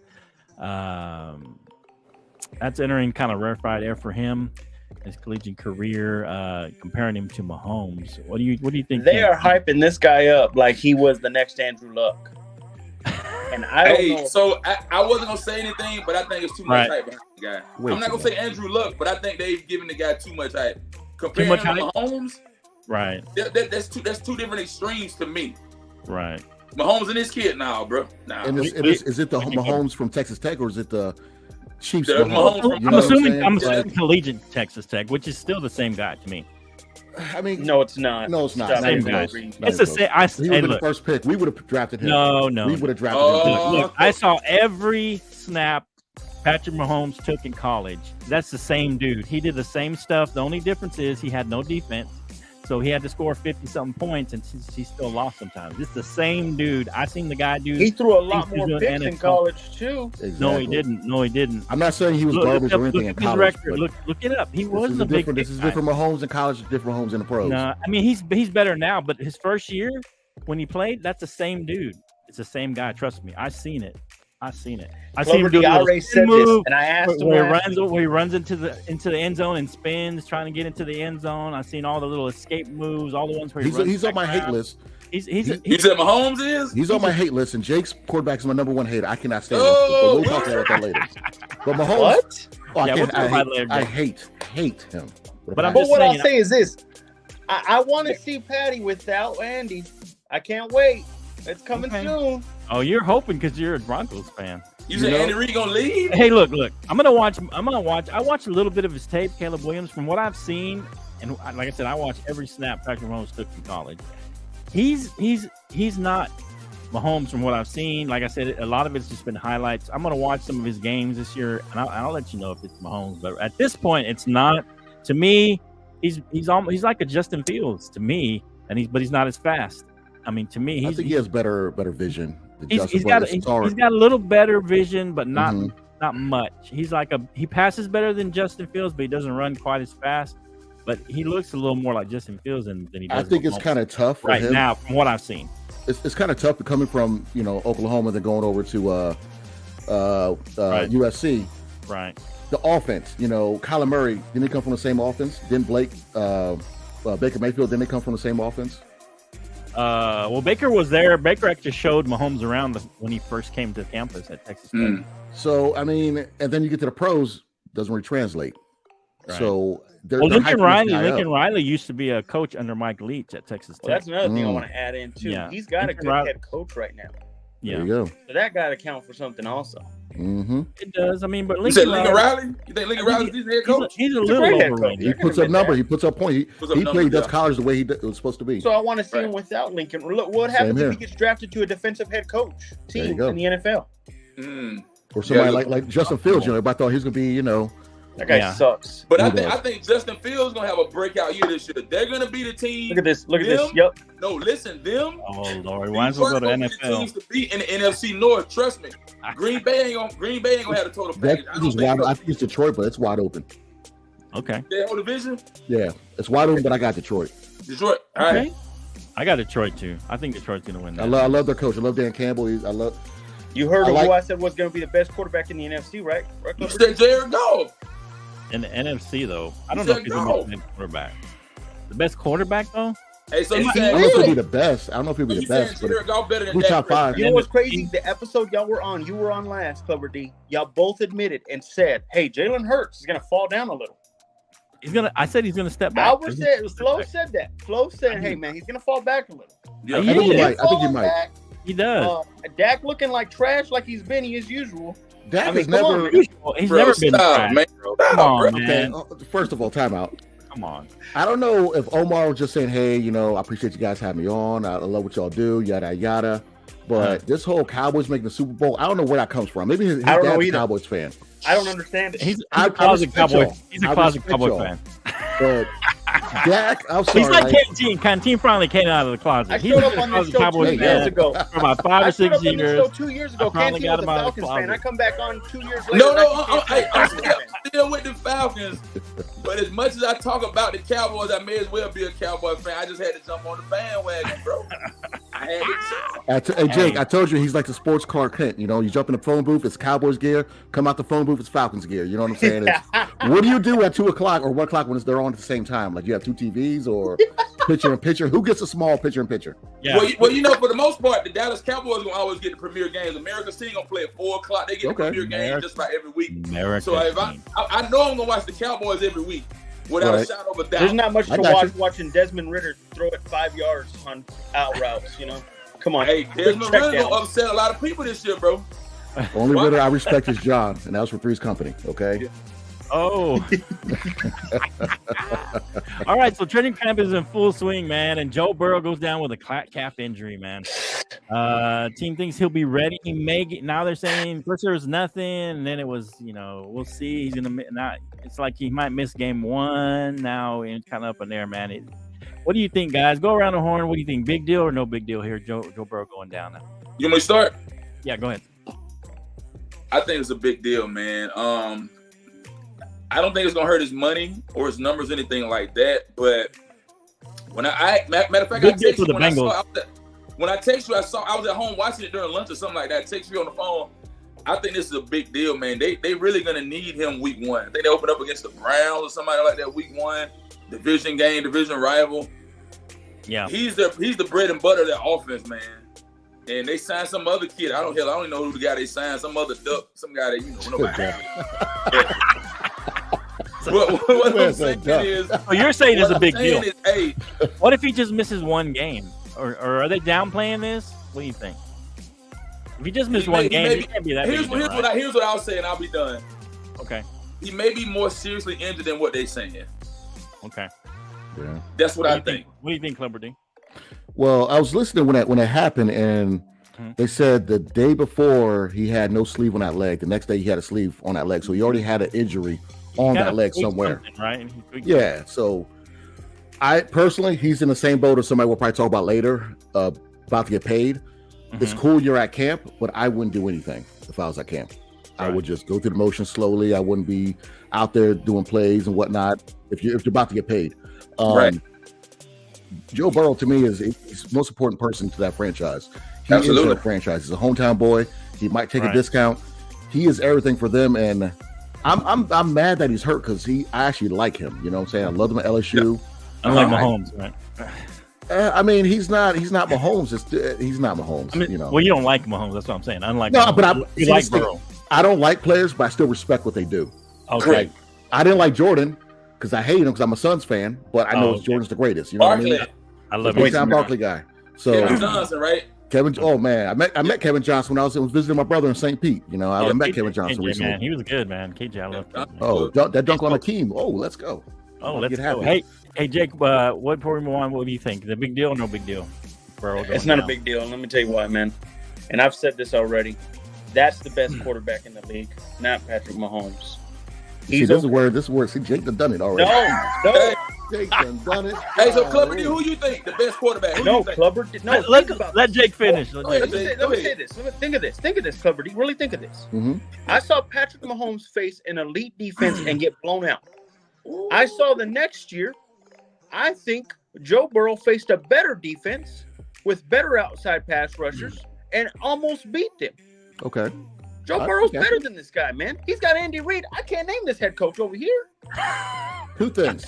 That's entering kind of rarefied air for him, his collegiate career, comparing him to Mahomes. What do you think? They are hyping this guy up like he was the next Andrew Luck. And I don't know. So I wasn't gonna say anything, but I think it's too much Right. hype behind the guy. Way I'm not too gonna say Andrew Luck, but I think they've given the guy too much hype. Comparing much him to hype? Mahomes, Right. that's two different extremes to me. Right. Mahomes and his kid now, bro. Nah. And is it the Mahomes from Texas Tech or is it the Chiefs? The Mahomes? Mahomes- You I'm know what assuming saying? I'm collegiate Texas Tech, which is still the same guy to me. I mean, No, it's not. No, it's not. Stop Not Same even guy. close. it. Not It's the even same. close. He would Hey, have been the look. first pick. We would have drafted him. No. We would have drafted Oh. him. Look, I saw every snap Patrick Mahomes took in college. That's the same dude. He did the same stuff. The only difference is he had no defense. So he had to score 50-something points, and he still lost sometimes. It's the same dude. I seen the guy do. He threw a lot more doing picks in college too. Exactly. No, he didn't. No, he didn't. I'm not saying he was garbage or anything in Look at his college. record. Look it up. He wasn't a big. This is different Mahomes in college, different Mahomes in the pros. No, I mean he's better now, but his first year when he played, that's the same dude. It's the same guy. Trust me. I seen it. I seen him do a already said move this, and I asked him where he runs into the end zone and spins, trying to get into the end zone. I've seen all the little escape moves, all the ones where he's on my hate list. He's said Mahomes is? He's on my hate list, and Jake's quarterback is my number one hater. I cannot stand him. But we'll talk about that later. But Mahomes, what? I hate him. But what I'll say is this: I want to see Patty without Andy. I can't wait. It's coming soon. Oh, you're hoping because you're a Broncos fan. You said Andy Reid gonna leave? Hey, look. I'm gonna watch. I watched a little bit of his tape, Caleb Williams. From what I've seen, and like I said, I watched every snap Patrick Mahomes took in college. He's not Mahomes from what I've seen. Like I said, a lot of it's just been highlights. I'm gonna watch some of his games this year, and I'll let you know if it's Mahomes. But at this point, it's not. To me, he's like a Justin Fields to me, but he's not as fast. I mean, to me, I think he has better vision. He's got a little better vision, but not much. He passes better than Justin Fields, but he doesn't run quite as fast. But he looks a little more like Justin Fields than he does. I think it's kind of tough for him now, from what I've seen. It's kind of tough coming from Oklahoma, then going over to USC. Right. The offense, Kyler Murray, didn't he come from the same offense? Didn't Blake, Baker Mayfield, didn't they come from the same offense? Well, Baker was there. Baker actually showed Mahomes around when he first came to campus at Texas Tech. So, I mean, and then you get to the pros, doesn't really translate. Right. So, Lincoln Riley used to be a coach under Mike Leach at Texas Tech. Well, that's another thing I want to add in too. Yeah. He's got a good head coach right now. Yeah. There you go. So that got to count for something also. Mm-hmm. It does. I mean, but Lincoln Riley? You think Lincoln Riley's his head coach? He's a little overrated. He puts up numbers. He puts up points. He played does college the way it was supposed to be. So I want to see him without Lincoln. Look, what happens if he gets drafted to a defensive head coach team in the NFL? Or somebody like Justin Fields. Everybody thought he was going to be, That guy sucks. But I think Justin Fields is going to have a breakout year this year. They're going to be the team. Look at this. Yep. No, listen, them. Oh, Lord. Why don't we go to NFL? Teams to beat in the NFC North. Trust me. Green Bay ain't going to have a total package. I think it's Detroit, but it's wide open. Okay. Their whole division? Yeah. It's wide open, but I got Detroit. All right. I got Detroit, too. I think Detroit's going to win that. I love their coach. I love Dan Campbell. You heard of who I said was going to be the best quarterback in the NFC, right? You said Jared Goff. In the NFC, though, I don't know if he's the best quarterback. The best quarterback, though? Hey, so I don't know if he'll be the best. I don't know if he'll be the best. Jared Goff better than who's top 5? You know what's crazy? The episode y'all were on, you were on last, Clever D. Y'all both admitted and said, "Hey, Jalen Hurts is going to fall down a little." I said he's going to step back. Flo said that. Flo said, "Hey, man, he's going to fall back a little." Yeah, I think he might. He does. Dak looking like trash, like he's been as usual. Dak has never. He's never been trash. Man. Come on, man. Okay, first of all, timeout. Come on. I don't know if Omar was just saying, "Hey, I appreciate you guys having me on. I love what y'all do, yada yada." But this whole Cowboys making the Super Bowl, I don't know where that comes from. Maybe his dad's a Cowboys fan. I don't understand it. He's a closet Cowboy. He's a closet Cowboy fan. But Dak, I'm sorry. He's like Canteen. Canteen finally came out of the closet. I showed up on this show 2 years ago. For about 5 or 6 years. 2 years ago. Canteen was a Falcons fan. I come back on 2 years later. No, I'm still with the Falcons. But as much as I talk about the Cowboys, I may as well be a Cowboy fan. I just had to jump on the bandwagon, bro. I had to. Hey, Jake, I told you he's like the sports Clark Kent. You jump in the phone booth, it's Cowboys gear. Come out the phone booth, it's Falcons gear. You know what I'm saying? What do you do at 2 o'clock or 1 o'clock when they're on at the same time? Like you have 2 TVs or pitcher and pitcher? Who gets a small pitcher and pitcher? Yeah. Well, for the most part, the Dallas Cowboys gonna always get the premier games. America's team gonna play at 4 o'clock. They get the premier games just about every week. So if I know I'm gonna watch the Cowboys every week without a shadow of a doubt. There's not much to watch watching Desmond Ridder throw it 5 yards on out routes. Come on. Hey, Desmond Ridder gonna upset a lot of people this year, bro. Only Ridder I respect is John, and that was for Three's Company. Okay. Yeah. Oh. All right, so training camp is in full swing, man, and Joe Burrow goes down with a calf injury, man. Team thinks he'll be ready. He may get, now they're saying first there was nothing, and then it was, we'll see. He's gonna not. It's like he might miss game 1. Now it's kind of up in there, man. What do you think, guys? Go around the horn. What do you think? Big deal or no big deal here? Joe Burrow going down now. You want me to start? Yeah, go ahead. I think it's a big deal, man. I don't think it's gonna hurt his money or his numbers, anything like that. But when matter of fact, Big I deal text for you the when I Bengals. saw when I text you, I was at home watching it during lunch or something like that. I text you on the phone. I think this is a big deal, man. They really gonna need him week 1. I think they open up against the Browns or somebody like that week 1. Division game, division rival. Yeah. He's the bread and butter of that offense, man. And they signed some other kid. I don't even know who the guy they signed. Some other duck, some guy that nobody. What I'm saying is, Oh, you're saying it's a big deal. is, hey, What if he just misses one game? Or are they downplaying this? What do you think? If he just missed one game, it can't be that here's big. Here's what I'll say, and I'll be done. Okay. He may be more seriously injured than what they're saying. Okay. Yeah. That's what I think. What do you think, Clubber D? Well, I was listening when it happened, and they said the day before he had no sleeve on that leg. The next day he had a sleeve on that leg, so he already had an injury on that leg somewhere. Right? Yeah. So I personally, he's in the same boat as somebody we'll probably talk about later. About to get paid. It's cool you're at camp, but I wouldn't do anything if I was at camp. Right. I would just go through the motions slowly. I wouldn't be out there doing plays and whatnot if you're about to get paid. Right. Joe Burrow to me is the most important person to that franchise. He Absolutely. is their franchise. He's a hometown boy. He might take a discount. He is everything for them, and I'm mad that he's hurt because I actually like him. You know what I'm saying? I love him at LSU. Yeah. Unlike Mahomes, right? I mean, he's not Mahomes. He's not Mahomes. I mean, you know. Well, you don't like Mahomes. That's what I'm saying. Unlike No, Mahomes, but you like Burrow. I don't like players, but I still respect what they do. Okay. Like, I didn't like Jordan because I hate him because I'm a Suns fan, but I know Jordan's the greatest. You know Barkley. what I mean? I love Big time Barkley guy. So Kevin Johnson, right? Oh man, I met Kevin Johnson when I was visiting my brother in St. Pete. You know, I met Kevin Johnson KJ, recently. man, he was good, man. KJ, I love him. Oh, that dunk on Akeem. Oh, let's go. Oh, let's get go. happy. Hey, Jake. What do you think? The big deal or no big deal? Burrow It's not down? a big deal, and let me tell you why, man. And I've said this already. That's the best quarterback in the league, not Patrick Mahomes. See, this is where See, Jake done it already. No. Jake done it. Hey, so Clubber D, who you think the best quarterback? No, Clubber. No, let Jake finish. Go Let ahead. me say this. Think of this, Clubber D. Really think of this. I saw Patrick Mahomes face an elite defense and get blown out. I saw the next year, I think Joe Burrow faced a better defense with better outside pass rushers and almost beat them. Okay. Joe Burrow's better than this guy, man. He's got Andy Reid. I can't name this head coach over here. Two things.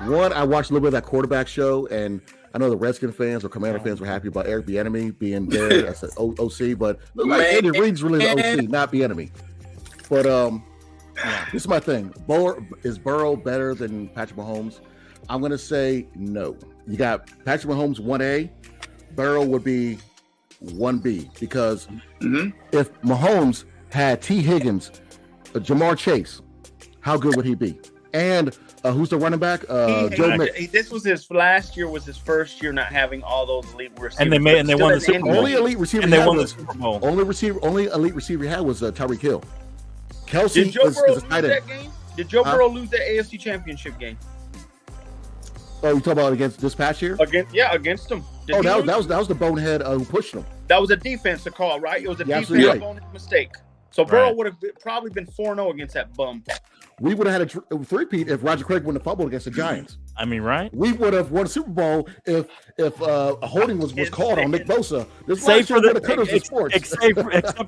One, I watched a little bit of that quarterback show, and I know the Redskin fans or Commander fans were happy about Eric Bieniemy being there as an OC, but look like Andy Reid's really the OC, not Bieniemy. But this is my thing. Is Burrow better than Patrick Mahomes? I'm going to say no. You got Patrick Mahomes 1A. Burrow would be 1B because if Mahomes had T. Higgins, Jamar Chase, how good would he be? And who's the running back? Joe Mixon. This was his last year. Was his first year not having all those elite receivers. And they won the Super Bowl. Only elite receiver. And they won the Super Bowl. Only elite receiver he had was Tyreek Hill. Kelsey Did Joe Burrow is lose a tight end. that game? Did Joe Burrow lose that AFC Championship game? Oh, you talking about against this past year? Against them. That was the bonehead who pushed him. That was a defensive call, right? It was a defensive bonehead mistake. So Burrow would have probably been 4-0 against that bum. We would have had a three-peat if Roger Craig wouldn't have fumbled against the Giants. I mean, right? We would have won a Super Bowl if a holding was called on Nick Bosa. Except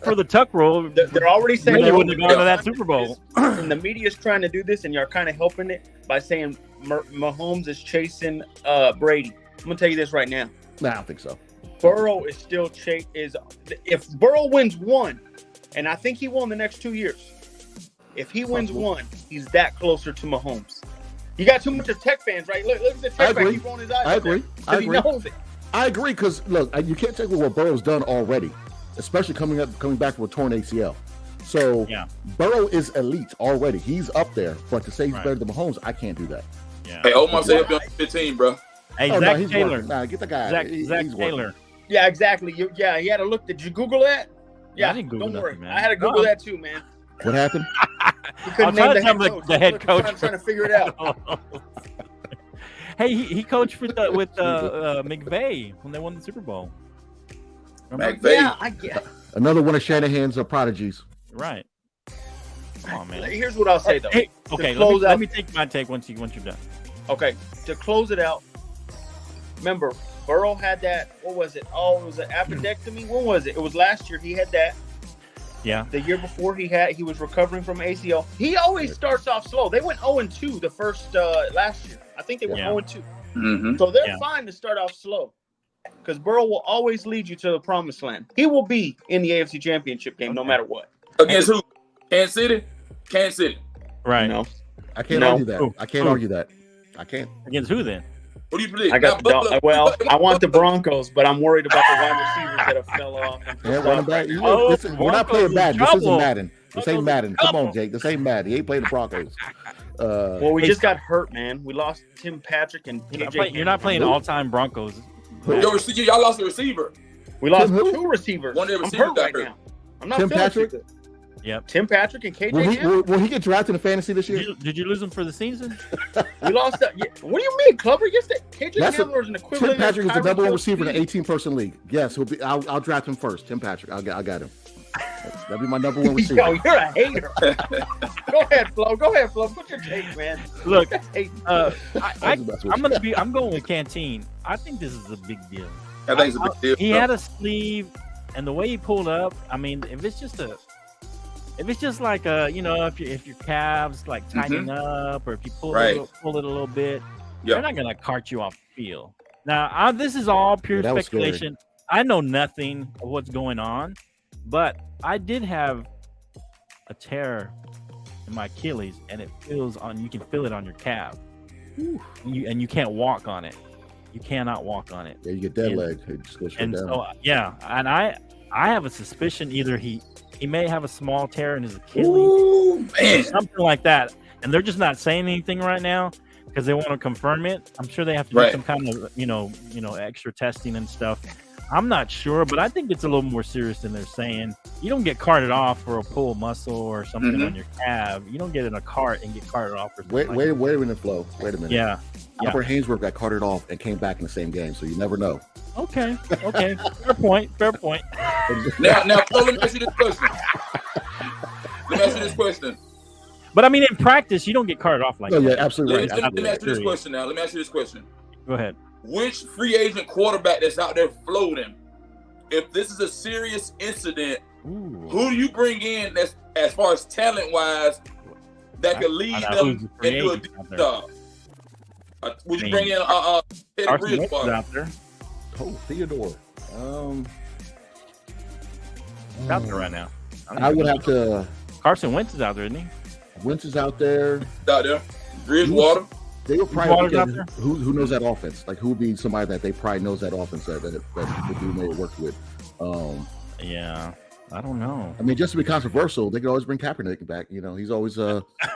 for the tuck rule. They're already saying they wouldn't have gone to that Super Bowl. And the media's trying to do this, and you're kind of helping it by saying Mahomes is chasing Brady. I'm gonna tell you this right now. Nah, I don't think so. Burrow is still if Burrow wins one, and I think he won the next 2 years. If he wins one, he's that closer to Mahomes. You got too much of Tech fans, right? Look at the Tech fan. He's rolling his eyes. I agree. He knows it. I agree because look, you can't take what Burrow's done already, especially coming back from a torn ACL. So Burrow is elite already. He's up there. But to say he's better than Mahomes, I can't do that. Yeah. Hey, Omar said he'll be on 15, bro. Hey, Zach Taylor. Nah, get the guy. Zach Taylor. Yeah, exactly. He had to look. Did you Google that? Yeah, I didn't Google don't worry. nothing, man. I had to Google that too, man. What happened? He couldn't name the head coach. The head coach. I'm trying to figure it out. Hey, he coached with McVay when they won the Super Bowl. Remember? McVay. Yeah, I get. Another one of Shanahan's prodigies. Right. Come on, man. Here's what I'll say though. Hey, okay, let me take my take once you're done. Okay, to close it out. Remember, Burrow had that. What was it? Oh, it was an appendectomy. When was it? It was last year. He had that. Yeah. The year before he was recovering from ACL. He always starts off slow. They went 0-2 the first last year. I think they went 0-2. Mm-hmm. So they're fine to start off slow. Because Burrow will always lead you to the promised land. He will be in the AFC Championship game no matter what. Against who? Kansas City? Kansas City. Right. No. I can't argue that. I can't argue that. I can't. Against who then? What do you predict? I got I want the Broncos, but I'm worried about the wide receivers that have fell off. Yeah, running back. We're not playing Madden. This isn't Madden. This ain't Madden. Come on, Jake. This ain't Madden. He ain't playing the Broncos. Well, we just got hurt, man. We lost Tim Patrick and KJ. You're not playing all-time Broncos. Y'all lost a receiver. We lost two receivers. One of the I'm receivers hurt got right hurt. now. I'm not Tim feeling Patrick? too good. Yep. Tim Patrick and KJ. Will he get drafted in fantasy this year? Did you lose him for the season? We lost that. What do you mean, Clubber? Yes, KJ Hamler is an equivalent. Tim Patrick is the of number one Tyreek receiver in Hill. an 18-person league. Yes, he'll be. I'll draft him first. Tim Patrick. I got him. That'll be my number one receiver. Yo, you're a hater. Go ahead, Flo. Put your take, man. Look, I'm I'm going with Canteen. I think this is a big deal. I think it's a big deal. He had a sleeve, and the way he pulled up. I mean, if it's just like if your calves like tightening up, or if you pull it a little bit, they're not gonna cart you off the field. Now, this is all pure speculation. I know nothing of what's going on, but I did have a tear in my Achilles, and it feels on. You can feel it on your calf, and you can't walk on it. You cannot walk on it. Yeah, you get dead leg. It just goes straight down. So and I have a suspicion either he may have a small tear in his Achilles, or something like that, and they're just not saying anything right now because they want to confirm it. I'm sure they have to do some kind of extra testing and stuff. I'm not sure, but I think it's a little more serious than they're saying. You don't get carted off for a pull muscle or something on your calf. You don't get in a cart and get carted off. Wait a minute, Flo. Wait a minute. Yeah. Albert Hainsworth got carted off and came back in the same game, so you never know. Okay. Fair point. Now, Flo, let me ask you this question. But I mean, in practice, you don't get carted off like that. Yeah, absolutely right. Let me ask you this question now. Let me ask you this question. Go ahead. Which free agent quarterback that's out there floating, if this is a serious incident, who do you bring in that's as far as talent wise that could lead them and do a deep job? Would you bring in Teddy Bridgewater out there? Oh, Theodore. He's out there right now. I would have to. Carson Wentz is out there, isn't he? Wentz is out there. Out there. Bridgewater. They would probably look at who knows that offense. Like who would be somebody that they probably knows that offense that the dude may have worked with. Yeah, I don't know. I mean, just to be controversial, they could always bring Kaepernick back. You know, he's always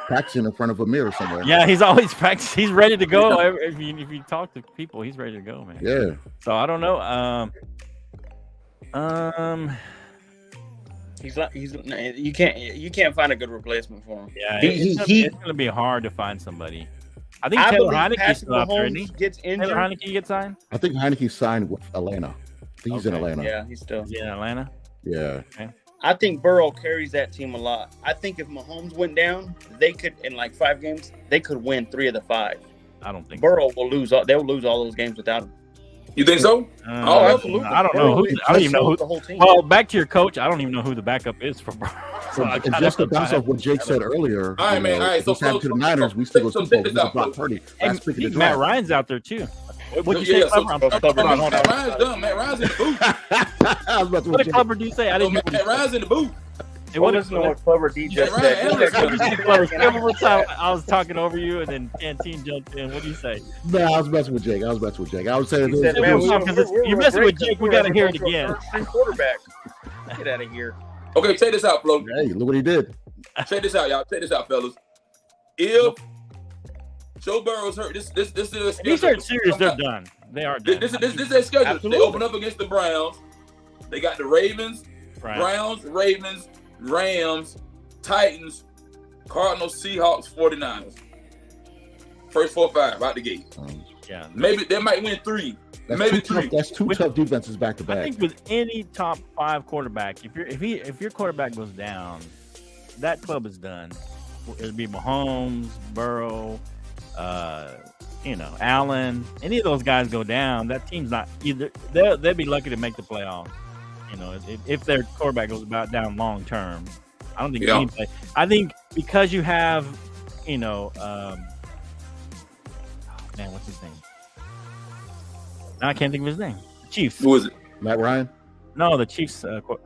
practicing in front of a mirror somewhere. Yeah, he's always practicing. He's ready to go. If you talk to people, he's ready to go, man. Yeah. So I don't know. You can't find a good replacement for him. Yeah, it's gonna be hard to find somebody. I think Taylor Heineke's still out there, isn't he? Gets injured. Taylor Heineke gets signed? I think Heineke's signed with Atlanta. I think he's in Atlanta. Yeah, he's still. Is he in Atlanta? Yeah. Okay. I think Burrow carries that team a lot. I think if Mahomes went down, they could, in like 5 games, they could win 3 of the 5. I don't think Burrow will lose. They'll lose all those games without him. You think so? Absolutely. I don't know. I don't even know who the whole team. Well, back to your coach. I don't even know who the backup is for Burrow. And just to bounce off what Jake said earlier, all right, man. All right, so happened to the Niners. We still go Super Bowl with Brock Purdy. And Matt Ryan's out there too. What you say, Matt Ryan's done. Matt Ryan's in the booth. What did Clubber D say? I didn't. Matt Ryan's in the booth. What is what Clever DJ said? I was talking over you, and then Canteen jumped in. What do you say? No, I was messing with Jake. I was saying, you're messing with Jake. We got to hear it again. Quarterback, get out of here. Okay, check this out, Flo. Hey, look what he did. Check this out, y'all. Check this out, fellas. If Joe Burrow's hurt, this is their schedule. These are serious. They're done. They are done. This is their schedule. Absolutely. They open up against the Browns. They got the Ravens, Right. Browns, Ravens, Rams, Titans, Cardinals, Seahawks, 49ers. First 4-5 out the gate. Yeah. Maybe they might win 3. That's Maybe two 3. tough, that's two tough defenses back to I back. think with any top 5 quarterback, if your quarterback goes down, that club is done. It'll be Mahomes, Burrow, Allen. Any of those guys go down, that team's not either. They'll be lucky to make the playoffs. If their quarterback goes about down long term, I don't think anybody. I think because you have, what's his name? Now I can't think of his name. Chiefs. Who is it? Matt Ryan? No, the Chiefs. Head coach.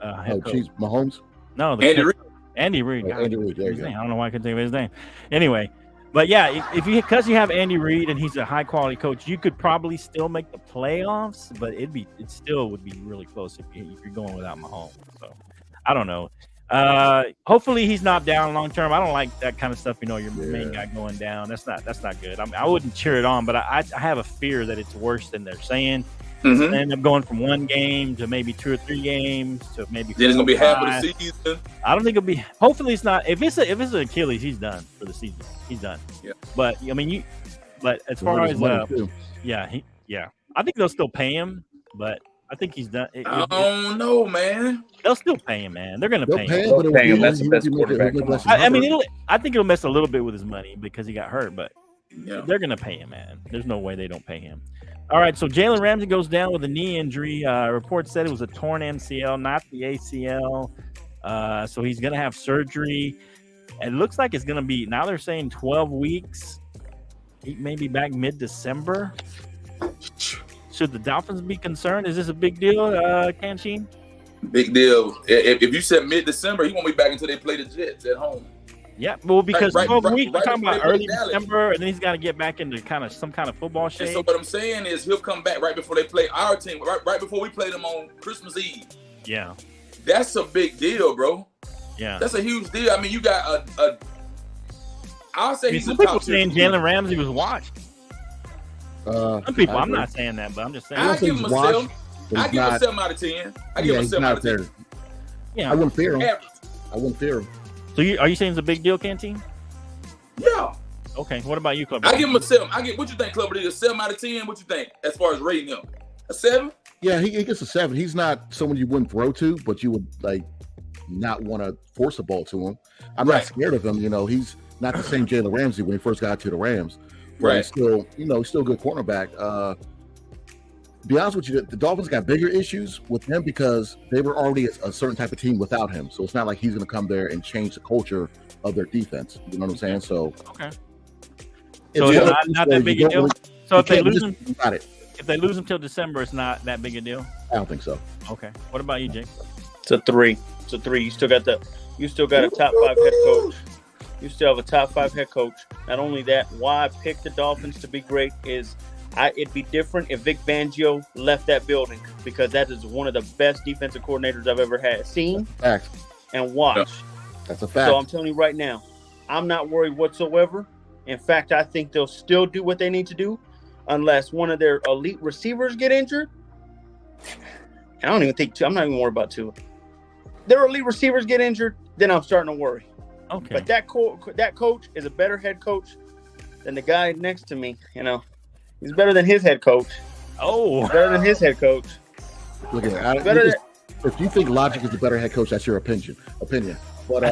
Chiefs. Mahomes? No, Andy Reid. Andy Reid. Andy Reid. There you go. I don't know why I couldn't think of his name. Anyway, but yeah, because you have Andy Reid and he's a high quality coach, you could probably still make the playoffs, but it still would be really close if you're going without Mahomes. So I don't know. Hopefully he's not down long term. I don't like that kind of stuff. Your main guy going down. That's not good. I wouldn't cheer it on, but I have a fear that it's worse than they're saying. Mm-hmm. They end up going from 1 game to maybe 2 or 3 games to maybe. Then it's gonna be half of the season. I don't think it'll be. Hopefully, it's not. If it's an Achilles, he's done for the season. He's done. Yeah. But But as far as I think they'll still pay him. But I think he's done. I don't know, man. They'll still pay him, man. They're gonna pay him. They'll pay him. That's the best quarterback. I think it'll mess a little bit with his money because he got hurt, but Yeah. they're gonna pay him, man. There's no way they don't pay him. All right, so Jalen Ramsey goes down with a knee injury. Reports said it was a torn MCL, not the ACL. So he's going to have surgery. It looks like it's going to be, now they're saying 12 weeks. He may be back mid-December. Should the Dolphins be concerned? Is this a big deal, Canteen? Big deal. If you said mid-December, he won't be back until they play the Jets at home. Yeah, well, because 12 weeks, we're talking about early Dallas. December, and then he's got to get back into some kind of football shape. And so what I'm saying is he'll come back right before they play our team, right before we play them on Christmas Eve. Yeah. That's a big deal, bro. Yeah. That's a huge deal. I mean, you got I'll say he's some a people top saying Jalen Ramsey was washed. Some people, I'm not saying that, but I'm just saying. I give him a 7. I give him a 7 out of 10. I give him a 7 out of 10. Yeah. I wouldn't fear him. Average. I wouldn't fear him. So are you saying it's a big deal, Canteen? Yeah. Okay. What about you, Club? I give him a 7. What you think, Club? A 7 out of 10? What you think as far as rating him? A 7? Yeah, he gets a 7. He's not someone you wouldn't throw to, but you would not want to force a ball to him. I'm not scared of him. He's not the same Jalen Ramsey when he first got to the Rams. But he's still, he's still a good cornerback. To be honest with you, the Dolphins got bigger issues with him because they were already a certain type of team without him. So it's not like he's going to come there and change the culture of their defense. You know what I'm saying? So okay. So it's not that big a deal. So if they lose him, if they lose him till December, it's not that big a deal. I don't think so. Okay. What about you, Jake? It's a 3. It's a 3. You still got a top 5 head coach. You still have a top 5 head coach. Not only that, why I picked the Dolphins to be great is it'd be different if Vic Fangio left that building because that is one of the best defensive coordinators I've ever seen and watched. That's a fact. So I'm telling you right now, I'm not worried whatsoever. In fact, I think they'll still do what they need to do unless one of their elite receivers get injured. And I don't even think I'm not even worried about 2. Their elite receivers get injured, then I'm starting to worry. Okay. But that coach is a better head coach than the guy next to me. He's better than his head coach. Oh, better than his head coach. Look at that. If you think Logic is the better head coach, that's your opinion. But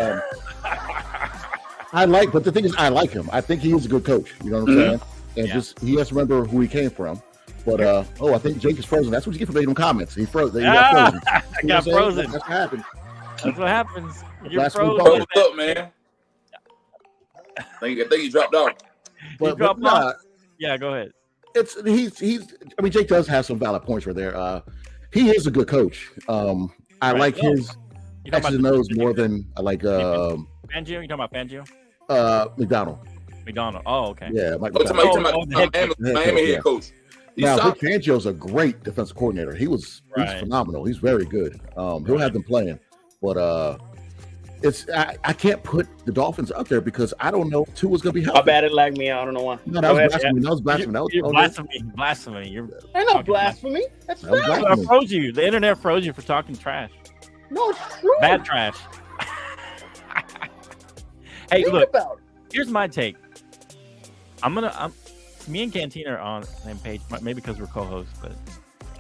but the thing is, I like him. I think he is a good coach. You know what I'm saying? And he has to remember who he came from. But I think Jake is frozen. That's what you get for making them comments. He froze. He got frozen. I got frozen. That's what happened. That's what happens. You're Last frozen. What's up, man? I think he dropped off. But off? Yeah, go ahead. Jake does have some valid points right there. He is a good coach. I like his X's and O's more than I like Fangio? You talking about Fangio? McDonald. Oh, okay. Yeah, Mike I'm talking about Miami head coach. Now, Vic Fangio's a great defensive coordinator. He's phenomenal. He's very good. He'll have them playing, but I can't put the Dolphins up there because I don't know if Tua's going to be healthy. My bad, it lagged me out. I don't know why. No, that was blasphemy. You're blasphemy. You're ain't no blasphemy. That's fact. I froze you. The internet froze you for talking trash. No, it's true. Bad trash. Hey, look. Here's my take. me and Canteen are on the same page, maybe because we're co-hosts, but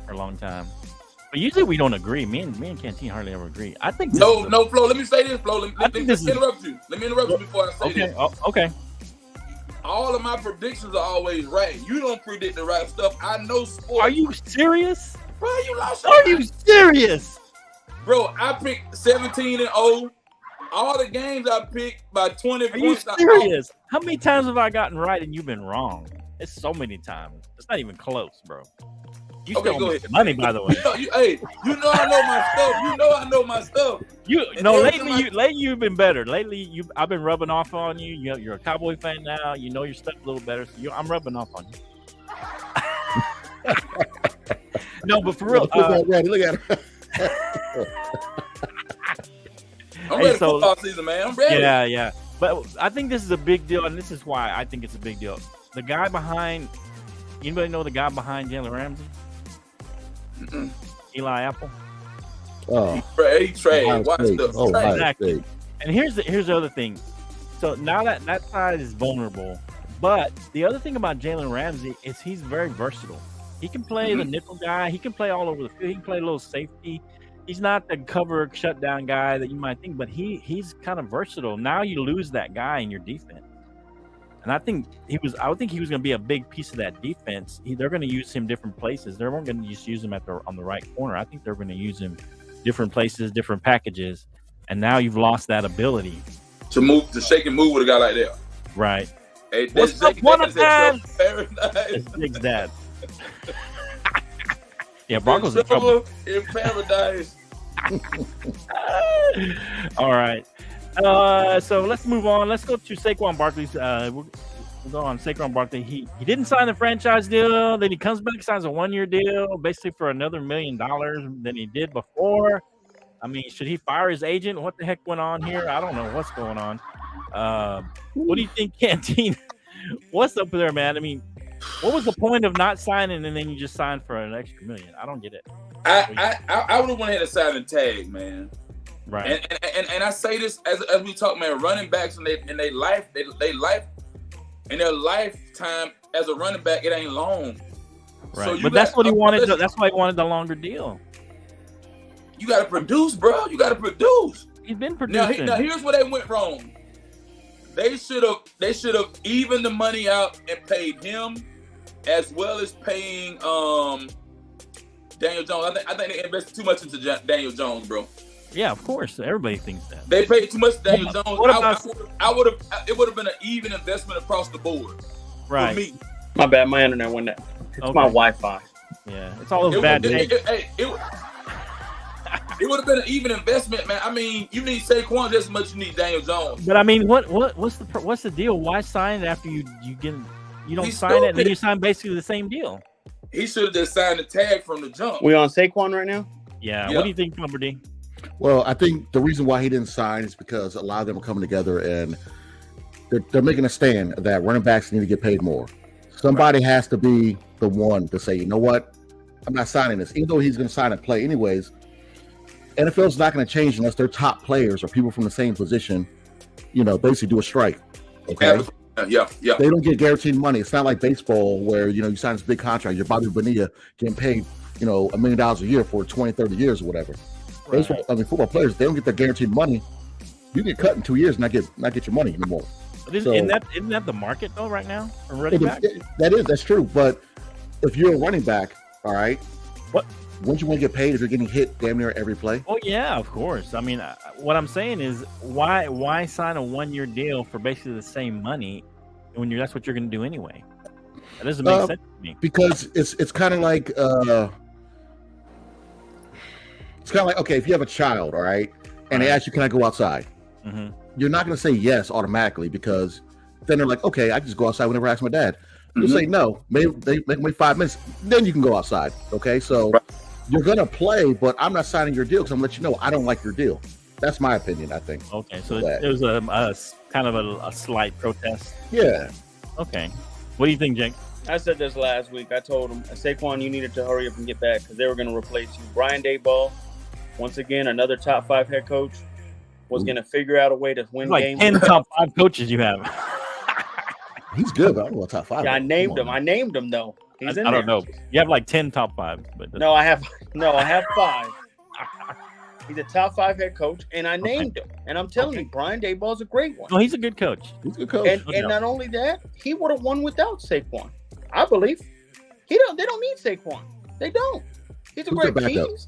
for a long time. But usually we don't agree. Me and Canteen hardly ever agree. I think no, Flo. Let me say this, Flo. Let me interrupt you. Let me interrupt you before I say okay. this. Okay. All of my predictions are always right. You don't predict the right stuff. I know sports. Are you serious? Bro, you lost. Are you serious? Bro, I picked 17-0. All the games I picked by 20 points. Are you serious? How many times have I gotten right and you've been wrong? It's so many times. It's not even close, bro. You okay, go ahead. Money, by the way. You know I know my stuff. You know I know my stuff. Lately you've been better. Lately I've been rubbing off on you. You're a Cowboy fan now. You know your stuff a little better. So I'm rubbing off on you. No, but for real. Look at him. I'm ready for football season, man. I'm ready. Yeah. But I think this is a big deal, and this is why I think it's a big deal. The guy behind, anybody know the guy behind Jalen Ramsey? Eli Apple. Oh, he trade. Watch this. Exactly. And here's the other thing. So now that side is vulnerable, but the other thing about Jalen Ramsey is he's very versatile. He can play the nickel guy. He can play all over the field. He can play a little safety. He's not the cover shutdown guy that you might think, but he's kind of versatile. Now you lose that guy in your defense. And I think he was going to be a big piece of that defense. They're going to use him different places. They weren't going to just use him on the right corner. I think they're going to use him different places, different packages. And now you've lost that ability to shake and move with a guy like that. Right. Hey, what's up, one of them? Paradise. It's that. Yeah, Broncos in trouble. In paradise. All right. So let's move on. Let's go to Saquon Barkley. We'll go on Saquon Barkley. He didn't sign the franchise deal. Then he comes back, signs a 1-year deal, basically for another $1 million than he did before. I mean, should he fire his agent? What the heck went on here? I don't know what's going on. What do you think, Canteen? What's up there, man? I mean, what was the point of not signing and then you just signed for an extra $1 million? I don't get it. I would have went ahead and signed a tag, man. Right. And I say this as we talk, man. Running backs in their lifetime as a running back, it ain't long. Right. So but that's what he wanted. That's why he wanted the longer deal. You got to produce, bro. You got to produce. He's been producing. Now here's where they went wrong. They should have evened the money out and paid him, as well as paying Daniel Jones. I think they invested too much into Daniel Jones, bro. Yeah, of course. Everybody thinks that. They paid too much to Daniel Jones. It would have been an even investment across the board. Right. For me. My bad. My internet went down. It's my Wi-Fi. Yeah, it's all those bad days. It would have been an even investment, man. I mean, you need Saquon just as much as you need Daniel Jones. But I mean, what's the deal? Why sign it after you don't sign it and then you sign basically the same deal? He should have just signed the tag from the jump. We on Saquon right now? Yeah. What do you think, Plumber D? Well, I think the reason why he didn't sign is because a lot of them are coming together and they're making a stand that running backs need to get paid more. Somebody has to be the one to say, you know what, I'm not signing this. Even though he's going to sign and play anyways, NFL's not going to change unless their top players or people from the same position, basically do a strike. Okay. Yeah. They don't get guaranteed money. It's not like baseball where, you sign this big contract. You're Bobby Bonilla getting paid, $1 million a year for 20, 30 years or whatever. Right. Football players, they don't get their guaranteed money. You get cut in 2 years and not get your money anymore. Isn't that the market though right now for running back? That's true. But if you're a running back, all right, wouldn't you want to get paid if you're getting hit damn near every play? Oh yeah, of course. I mean, what I'm saying is why sign a 1-year deal for basically the same money when that's what you're going to do anyway? That doesn't make sense to me. Because it's kind of like okay, if you have a child, all right, and they ask you, can I go outside? Mm-hmm. You're not going to say yes automatically because then they're like, okay, I just go outside whenever I ask my dad. You'll say no. Maybe they wait 5 minutes, then you can go outside. Okay, so you're going to play, but I'm not signing your deal because I'm going to let you know I don't like your deal. That's my opinion, I think. Okay, so it was a kind of a slight protest. Yeah. Okay. What do you think, Jake? I said this last week. I told him, Saquon, you needed to hurry up and get back because they were going to replace you. Brian Daboll, once again, another top 5 head coach, was going to figure out a way to win games. 10 top 5 coaches you have. He's good, but I don't know top 5. Yeah, I named him. I named him though. He's in I there. don't know. You have like 10 top 5s, but No, I have 5. He's a top 5 head coach, and I named him. And I'm telling you, Brian Daboll's a great one. no, he's a good coach. He's a good coach. And not only that, he would have won without Saquon. I believe. They don't need Saquon. They don't. He's a Who's great their backup? piece.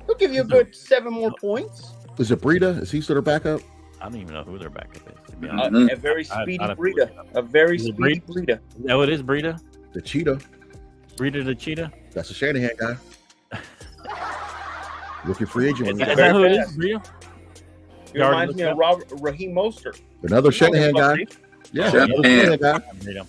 He'll give you a good 7 more points. Is it Breida? Is he still their backup? I don't even know who their backup is, to be honest. A very speedy I'd have to Breida. look it up. A very Is it speedy Breida. Oh, it is Breida? The Cheetah. Breida the Cheetah? That's a Shanahan guy. Rookie free agent. Is He's that very who it is, fast. Breida? He reminds me of Raheem Mostert. Another Shanahan guy. Yeah, Shanahan. another Shanahan guy. Breida.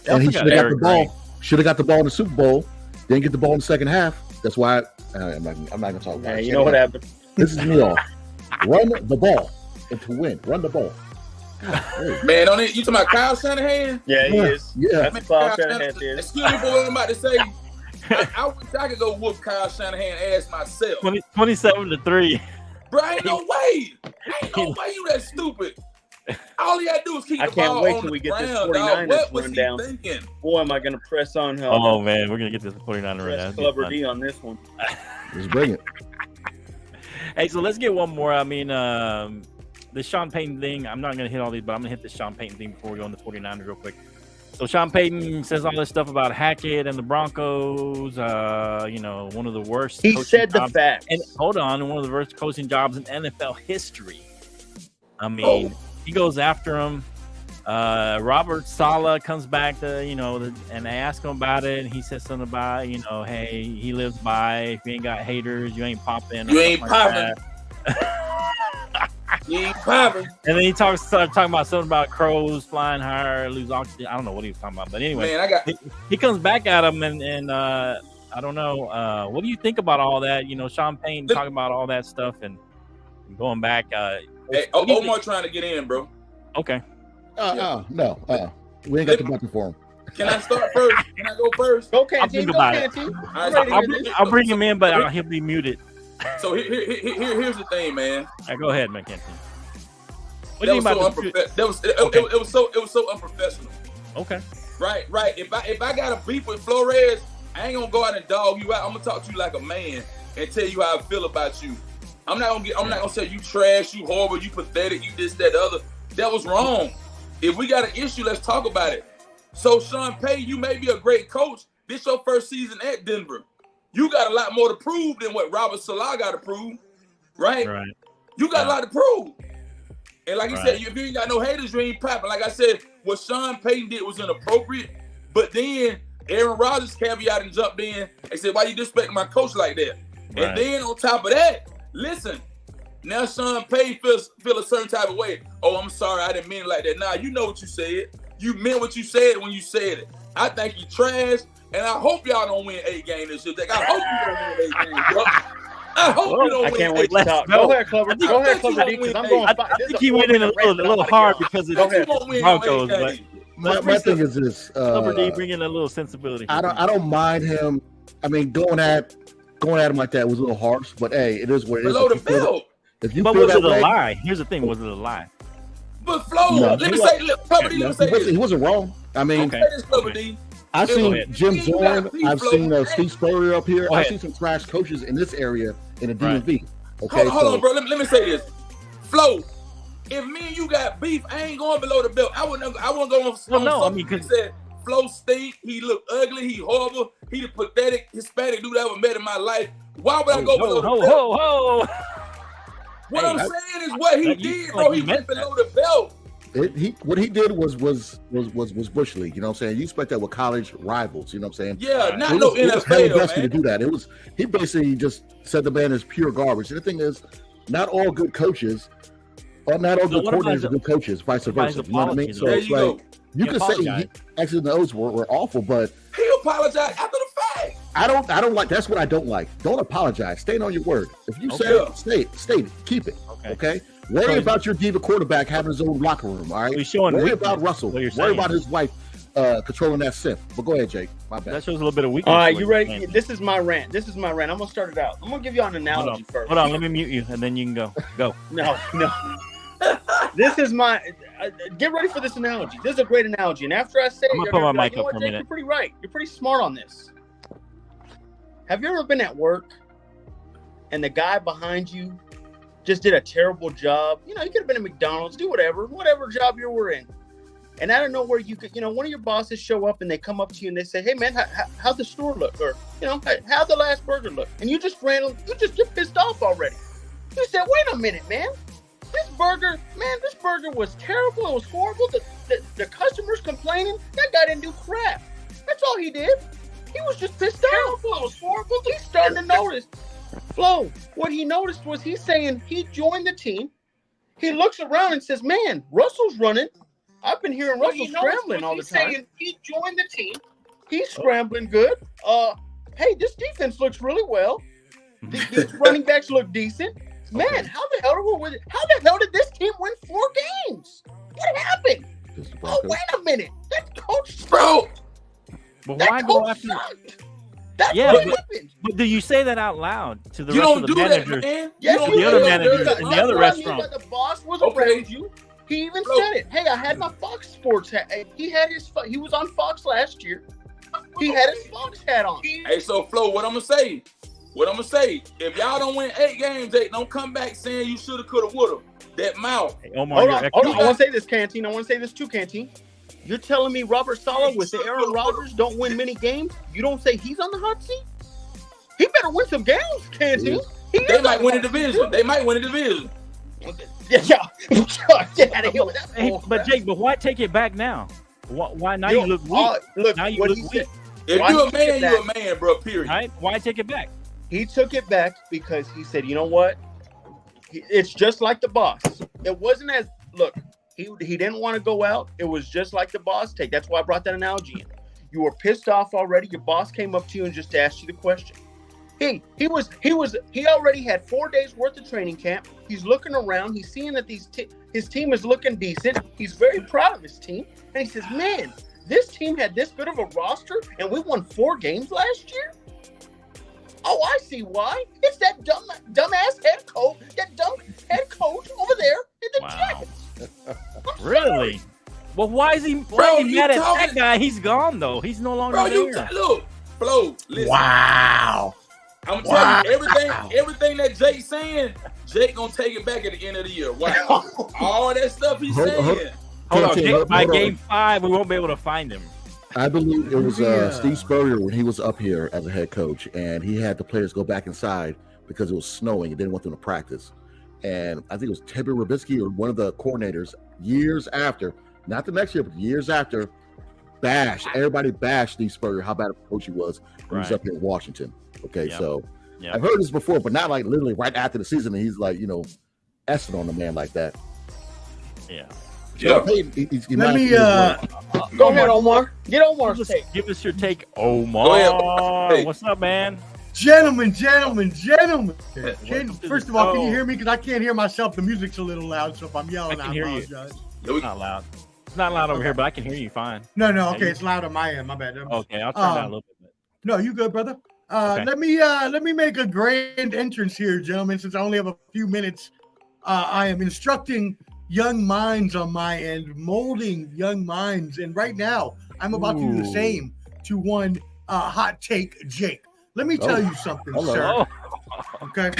And he Also should have got the Eric ball. Gray. Should have got the ball in the Super Bowl. Didn't get the ball in the second half. That's why I'm not going to talk about Yeah, it. you know what happened. This is me off. Run the ball and to win. Run the ball. God, Man, on it, you talking about Kyle Shanahan? Yeah, he Yeah, is. yeah. That's Kyle Shanahan is. Excuse me for what I'm about to say. I wish I could go whoop Kyle Shanahan ass myself. 27-3. Bro, ain't no way. Ain't no way you that stupid. All he had to do was keep I the can't ball wait on till the we get this ground, 49ers dog. What was rundown. he thinking? Boy, am I going to press on him. Oh, man. We're going to get this 49er right Press now. Clubber D on this one. Let's bring it. Hey, so let's get one more. I mean, the Sean Payton thing, I'm not going to hit all these, but I'm going to hit the Sean Payton thing before we go on the 49ers real quick. So Sean Payton says all this stuff about Hackett and the Broncos, one of the worst. He coaching said the jobs- facts. And hold on, one of the worst coaching jobs in NFL history. I mean, he goes after him. Robert Salah comes back to, and they ask him about it, and he says something about, hey, he lives by, if you ain't got haters, you ain't popping. You ain't popping. You ain't popping. And then he started talking about something about crows flying higher, lose oxygen. I don't know what he was talking about, but anyway, Man, I got he comes back at him, and I don't know. What do you think about all that? Sean Payton talking about all that stuff and going back. hey, Omar trying to get in, bro. Okay. No. We ain't got the button for him. Can I start first? Can I go first? Go, I'll Canty. think Go, about it. Canty. I'll bring him in, but he'll be muted. So here's the thing, man. All right, go ahead, McKenzie. What do That you was, mean so about it was so unprofessional. Okay. Right. If I got a beef with Flores, I ain't gonna go out and dog you out. I'm gonna talk to you like a man and tell you how I feel about you. I'm not gonna say you trash, you horrible, you pathetic, you this, that, the other. That was wrong. If we got an issue, let's talk about it. So Sean Payton, you may be a great coach. This your first season at Denver. You got a lot more to prove than what Robert Salah got to prove, right? Right. You got a lot to prove. And like you Right. said, if you ain't got no haters, you ain't popping. Like I said, what Sean Payton did was inappropriate. But then Aaron Rodgers caveat and jumped in and said, why you disrespect my coach like that? Right. And then on top of that, listen, now Sean Payton feel a certain type of way. Oh, I'm sorry, I didn't mean it like that. Nah, you know what you said. You meant what you said when you said it. I think you trash, and I hope y'all don't win 8 games this year. I hope you don't win 8 games, bro. I hope you don't I win can't 8 wait to Let's talk. go. Go ahead, Clubber. Go ahead, Clubber D, because I'm going. I think he went in a little hard because of Go the ahead. Broncos, but My thing is this. Clubber D bring in a little sensibility. I don't mind him. I mean, going at him like that was a little harsh, but hey, it is what it is. Below the belt. If you But feel was that it a way, lie? Here's the thing: was it a lie? But Flo, No, let me say, look, Clubber D, let me say this. he wasn't wrong. I mean, Okay. Say this, Clubber D. I've Go seen ahead. Jim Zorn. I've seen Steve Spurrier up here. Go I've ahead. seen some trash coaches in this area in the Right. DMV. Okay, Hold on, bro. Let me say this. Flo, if me and you got beef, I ain't going below the belt. I wouldn't go on. Well, no, I something mean, that said Flo stink. He look ugly. He horrible. He the pathetic Hispanic dude I ever met in my life. Why would I go below the belt? Ho. What Hey, I'm saying is what he you did, feel bro. like He you went meant below the belt. What he did was bush league. You know what I'm saying? You expect that with college rivals. You know what I'm saying? Yeah, not It no was hella NFL, dusty to man. do that. He basically just said the man is pure garbage. And the thing is, not all good coaches, or not all So good what about coordinators are his- good coaches, vice what about versa. his You know what I mean? apology, So though? it's There you like you He can say apologized. X's and O's were awful, but He apologized after the fact. I don't like. That's what I don't like. Don't apologize. Stand on your word. If you say Okay. it, state it. Keep it. Okay. Okay. Worry So- about your diva quarterback having his own locker room. All right. He's showing Worry weakness, about Russell. what you're Worry saying. about his wife controlling that SIF. But go ahead, Jake. My bad. That shows a little bit of weakness. All right, what you you're ready? saying. This is my rant. I'm going to start it out. I'm going to give you an Hold analogy on. first. Hold on, let me mute you, and then you can go. Go. No. This is my get ready for this analogy. This is a great analogy. And after I say I'm gonna it, put my you're mic like, up for a minute. You're pretty right. You're pretty smart on this. Have you ever been at work and the guy behind you just did a terrible job? You know, you could have been at McDonald's, do whatever job you were in. And I don't know where you could, you know, one of your bosses show up and they come up to you and they say, hey man, how'd the store look? Or, you know, how'd the last burger look? And you just get pissed off already. You said, wait a minute, man. This burger was terrible. It was horrible. The customers complaining. That guy didn't do crap. That's all he did. He was just pissed off. It was horrible. He's starting to notice. Flo, what he noticed was he's saying he joined the team. He looks around and says, man, Russell's running. I've been hearing Russell scrambling all the time. Saying he joined the team. He's scrambling good. Hey, this defense looks really well. These running backs look decent. Man, how the hell did this team win 4 games? What happened? Oh, wait a minute. That coach, bro. But why go after? That's what happened. But do you say that out loud to the You rest don't of the do managers? that, man. Yes, to the other managers in the other restaurant. The boss was around you. He even said it. Hey, I had my Fox Sports hat. He was on Fox last year. He had his Fox hat on. Hey, so Flo, what I'm gonna say? If y'all don't win 8 games, don't come back saying you shoulda, coulda, woulda. That mouth. Hey, Omar, hold on. I want to say this, Canteen. I want to say this too, Canteen. You're telling me Robert Salah with the Aaron Rodgers don't win many games? You don't say he's on the hot seat? He better win some games, Canteen. They might win a division. Yeah. Get out of here with that. Hey, but Jake, but why take it back now? Why now? You look weak. Look, now you what look he weak. said. If you're a man, you're a man, bro. Period. Right? Why take it back? He took it back because he said, you know what? It's just like the boss. It wasn't as look. He didn't want to go out. It was just like the boss take. That's why I brought that analogy in. You were pissed off already. Your boss came up to you and just asked you the question. He already had 4 days worth of training camp. He's looking around. He's seeing that his team is looking decent. He's very proud of his team. And he says, man, this team had this good of a roster and we won 4 games last year? Oh, I see why. It's that dumbass head coach, over there in the Jets. Really? Well, why is he mad at that guy? He's gone though. He's no longer there. Look, Flo, listen. Wow. I'm telling you, everything that Jake's saying, Jake gonna take it back at the end of the year. Wow. All that stuff he's saying. Hold on, Jake, by game 5, we won't be able to find him. I believe it was Steve Spurrier when he was up here as a head coach, and he had the players go back inside because it was snowing and didn't want them to practice. And I think it was Teddy Rubisky or one of the coordinators years after, not the next year, but years after, everybody bashed Steve Spurrier how bad of a coach he was when he was up here in Washington. Okay, so I've heard this before, but not like literally right after the season, and he's like, essing on the man like that. Yeah. Yeah. Let me go ahead, Omar. Get Omar's take. Give us your take, Omar. Hey. What's up, man? Gentlemen. First of all, can you hear me? Because I can't hear myself. The music's a little loud, so if I'm yelling, I apologize. It's not loud. It's not loud over here, but I can hear you fine. No, okay, it's loud on my end. My bad. Okay, I'll turn down a little bit. No, you good, brother? Okay. Let me make a grand entrance here, gentlemen. Since I only have a few minutes, I am instructing young minds on my end, molding young minds, and right now I'm about to do the same to one hot take, Jake. Let me tell you something, sir. Okay.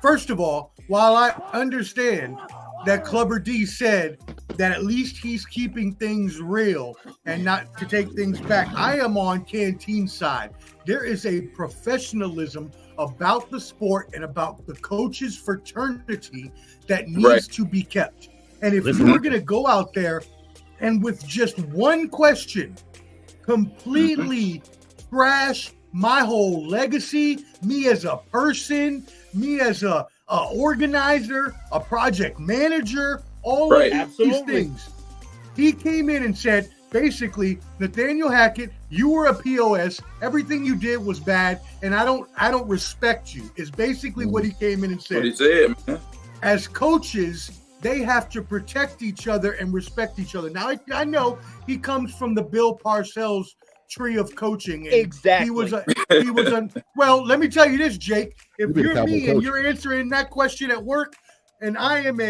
First of all, while I understand that Clubber D said that at least he's keeping things real and not to take things back, I am on Canteen's side. There is a professionalism about the sport and about the coaches' fraternity that needs to be kept. And if you're going to go out there and with just one question completely trash my whole legacy, me as a person, me as a organizer, a project manager, all of these things. He came in and said, basically, Nathaniel Hackett, you were a POS. Everything you did was bad, and I don't respect you. Is basically what he came in and said. What he said, man. As coaches, they have to protect each other and respect each other. Now, I know he comes from the Bill Parcells tree of coaching. Exactly. He was well, let me tell you this, Jake. If you're me and you're answering that question at work, And I am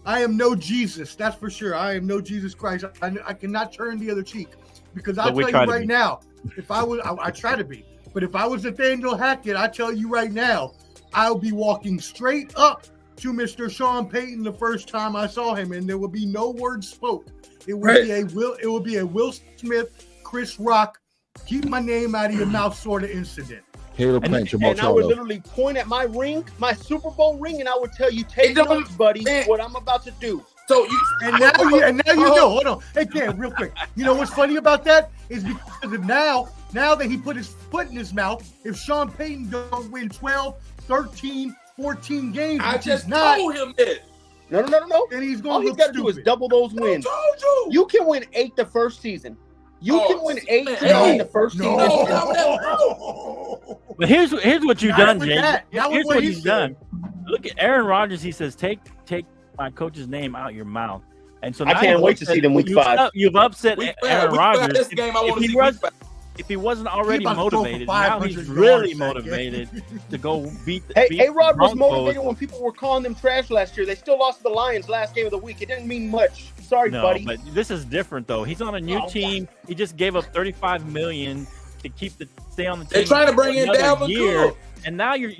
I am no Jesus. That's for sure. I am no Jesus Christ. I cannot turn the other cheek because I'll tell you right now, if I was, I try to be, but if I was Nathaniel Hackett, I tell you right now, I'll be walking straight up to Mr. Sean Payton the first time I saw him, and there would be no word spoke. It would be a Will Smith, Chris Rock, keep my name out of your mouth sort of incident. Caleb Plant, Jamal and I would literally point at my ring, my Super Bowl ring, and I would tell you, take notes, buddy, what I'm about to do. So you now you know. Hold on, hey Cam, real quick. You know what's funny about that is because of now that he put his foot in his mouth, if Sean Payton don't win 12, 13, 14 games, I just told him that. No. And he's going. All he's got to do is double those wins. You can win 8 the first season. You can win 8 the first season. But here's what you've done, Jay. Here's what he's done. Look at Aaron Rodgers. He says, "Take my coach's name out your mouth." And so I can't wait to see them week 5. You've upset Aaron Rodgers. If he wasn't already motivated, now he's really motivated to go beat. A-Rod was motivated when people were calling them trash last year. They still lost to the Lions last game of the week. It didn't mean much. Sorry, buddy. But this is different though. He's on a new team. He just gave up $35 million to stay on the team. They're trying to bring in Dalvin Cook. And now you're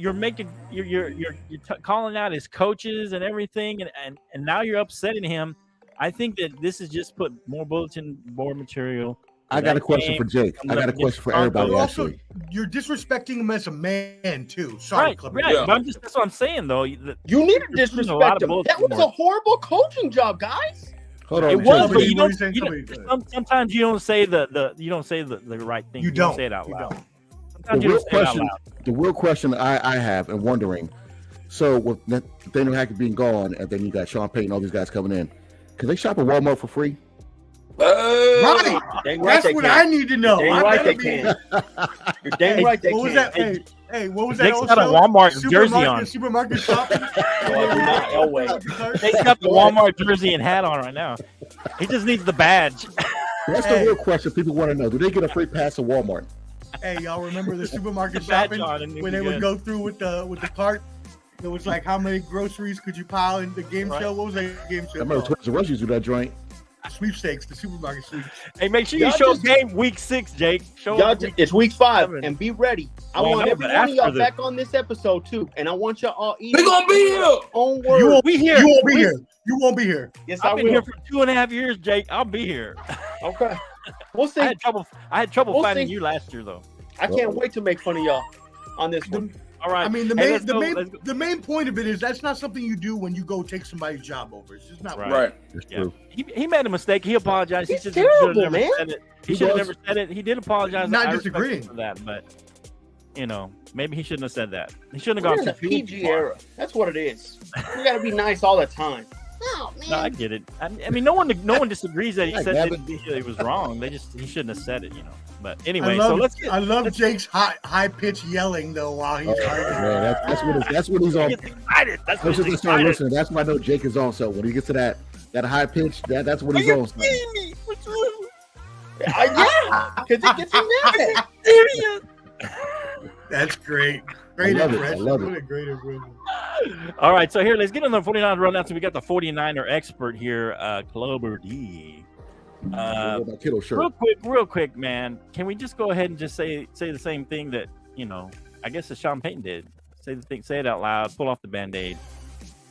calling out his coaches and everything, and now you're upsetting him. I think that this is just put more bulletin board material. I got a question for Jake. I got a question for everybody. Also, you're disrespecting him as a man too. Sorry, right. Yeah. But that's what I'm saying though. You need to disrespect him. That was a horrible coaching job, guys. Hold on. It was, but sometimes you don't say the right thing. You don't say it out loud. The real question I have and wondering, so with Nathaniel Hackett being gone, and then you got Sean Payton, all these guys coming in, can they shop at Walmart for free? Right. That's what I need to know. Dang right they can. You're dang right they can. Hey, what was that? Jake's got a Walmart jersey on. Supermarket shopping. Jake's got the Walmart jersey and hat on right now. He just needs the badge. That's the real question people want to know. Do they get a free pass at Walmart? Hey, y'all remember the supermarket shopping when they would go through with the cart? It was like, how many groceries could you pile in the game show? What was that game show? I remember Toys R Us used to do that joint. Sweepstakes, the supermarket sweep. Hey, make sure you show game week 6, Jake. It's week 5, and be ready. I want every one of y'all back on this episode too, and I want y'all all eating. We're gonna be here. On word. You won't be here. You won't be here. Yes, I've been here for 2.5 years, Jake. I'll be here. Okay. We'll see. I had trouble finding you last year, though. I can't wait to make fun of y'all on this one. All right. I mean, the main point of it is that's not something you do when you go take somebody's job over. It's just not right. It's true. He made a mistake. He apologized. He's terrible, man. He should have never said it. He did apologize. Not disagreeing for that, but maybe he shouldn't have said that. He shouldn't have gone to the PG era. That's what it is. You got to be nice all the time. Oh, man. No, I get it. I mean, no one disagrees that he said it was wrong. He shouldn't have said it, But anyway, I love Jake's high pitch yelling though while he's arguing. Man, that's what he's on. Excited. That's what he's excited. Listening. That's why I know Jake is on. So when he gets to that high pitch, that's what he's on. Yeah, because it gets him mad. That's great. Great impression. What a great impression. All right, so here, let's get on the 49ers rundown. So we got the 49er expert here, Clover D. Real quick, man. Can we just go ahead and just say the same thing that I guess that Sean Payton did? Say it out loud. Pull off the Band-Aid.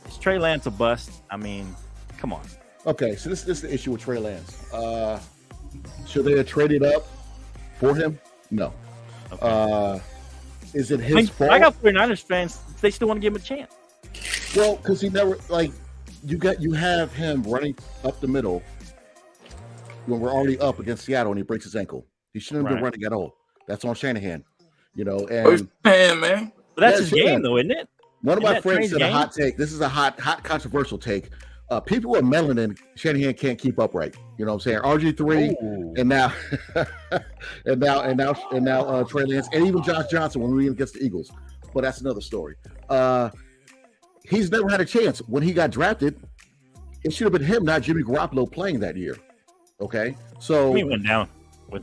Is Trey Lance a bust? I mean, come on. Okay, so this is the issue with Trey Lance. Should they have traded up for him? No. Okay. Is it his fault? I got 49ers fans. They still want to give him a chance. Well, because he never you have him running up the middle when we're already up against Seattle and he breaks his ankle. He shouldn't have been running at all. That's on Shanahan. And man. But that's his game, though, isn't it? One of my friends said a hot take. This is a hot controversial take. People with melanin, Shanahan can't keep up right. You know what I'm saying? RG3 and now Trey Lance and even Josh Johnson when we went against the Eagles. But that's another story. He's never had a chance. When he got drafted, it should have been him, not Jimmy Garoppolo, playing that year. Okay, so he went down.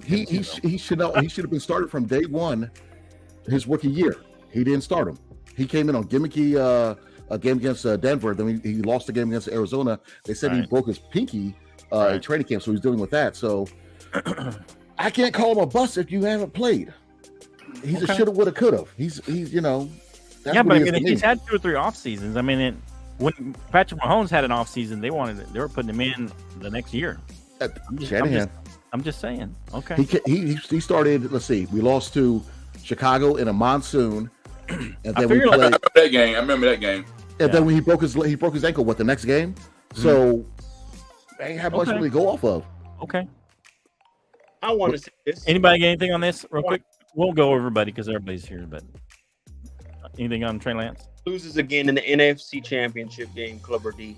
He should have been started from day one, his rookie year. He didn't start him. He came in on gimmicky a game against Denver. Then he lost the game against Arizona. They said he broke his pinky in training camp, so he's dealing with that. So I can't call him a bust if you haven't played. He's a shoulda, woulda, coulda. He's you know. Yeah, but I mean, he's had 2 or 3 off seasons. I mean, when Patrick Mahomes had an off season, they were putting him in the next year. I'm just saying. Okay. He started. Let's see. We lost to Chicago in a monsoon, and then we played. I I remember that game. And then when he broke his ankle. What, the next game? So they ain't have much really to go off of. Okay. I want to see this. Anybody get anything on this real quick? We'll go over everybody because everybody's here. But anything on Trey Lance? Loses again in the NFC Championship game, Clubber D.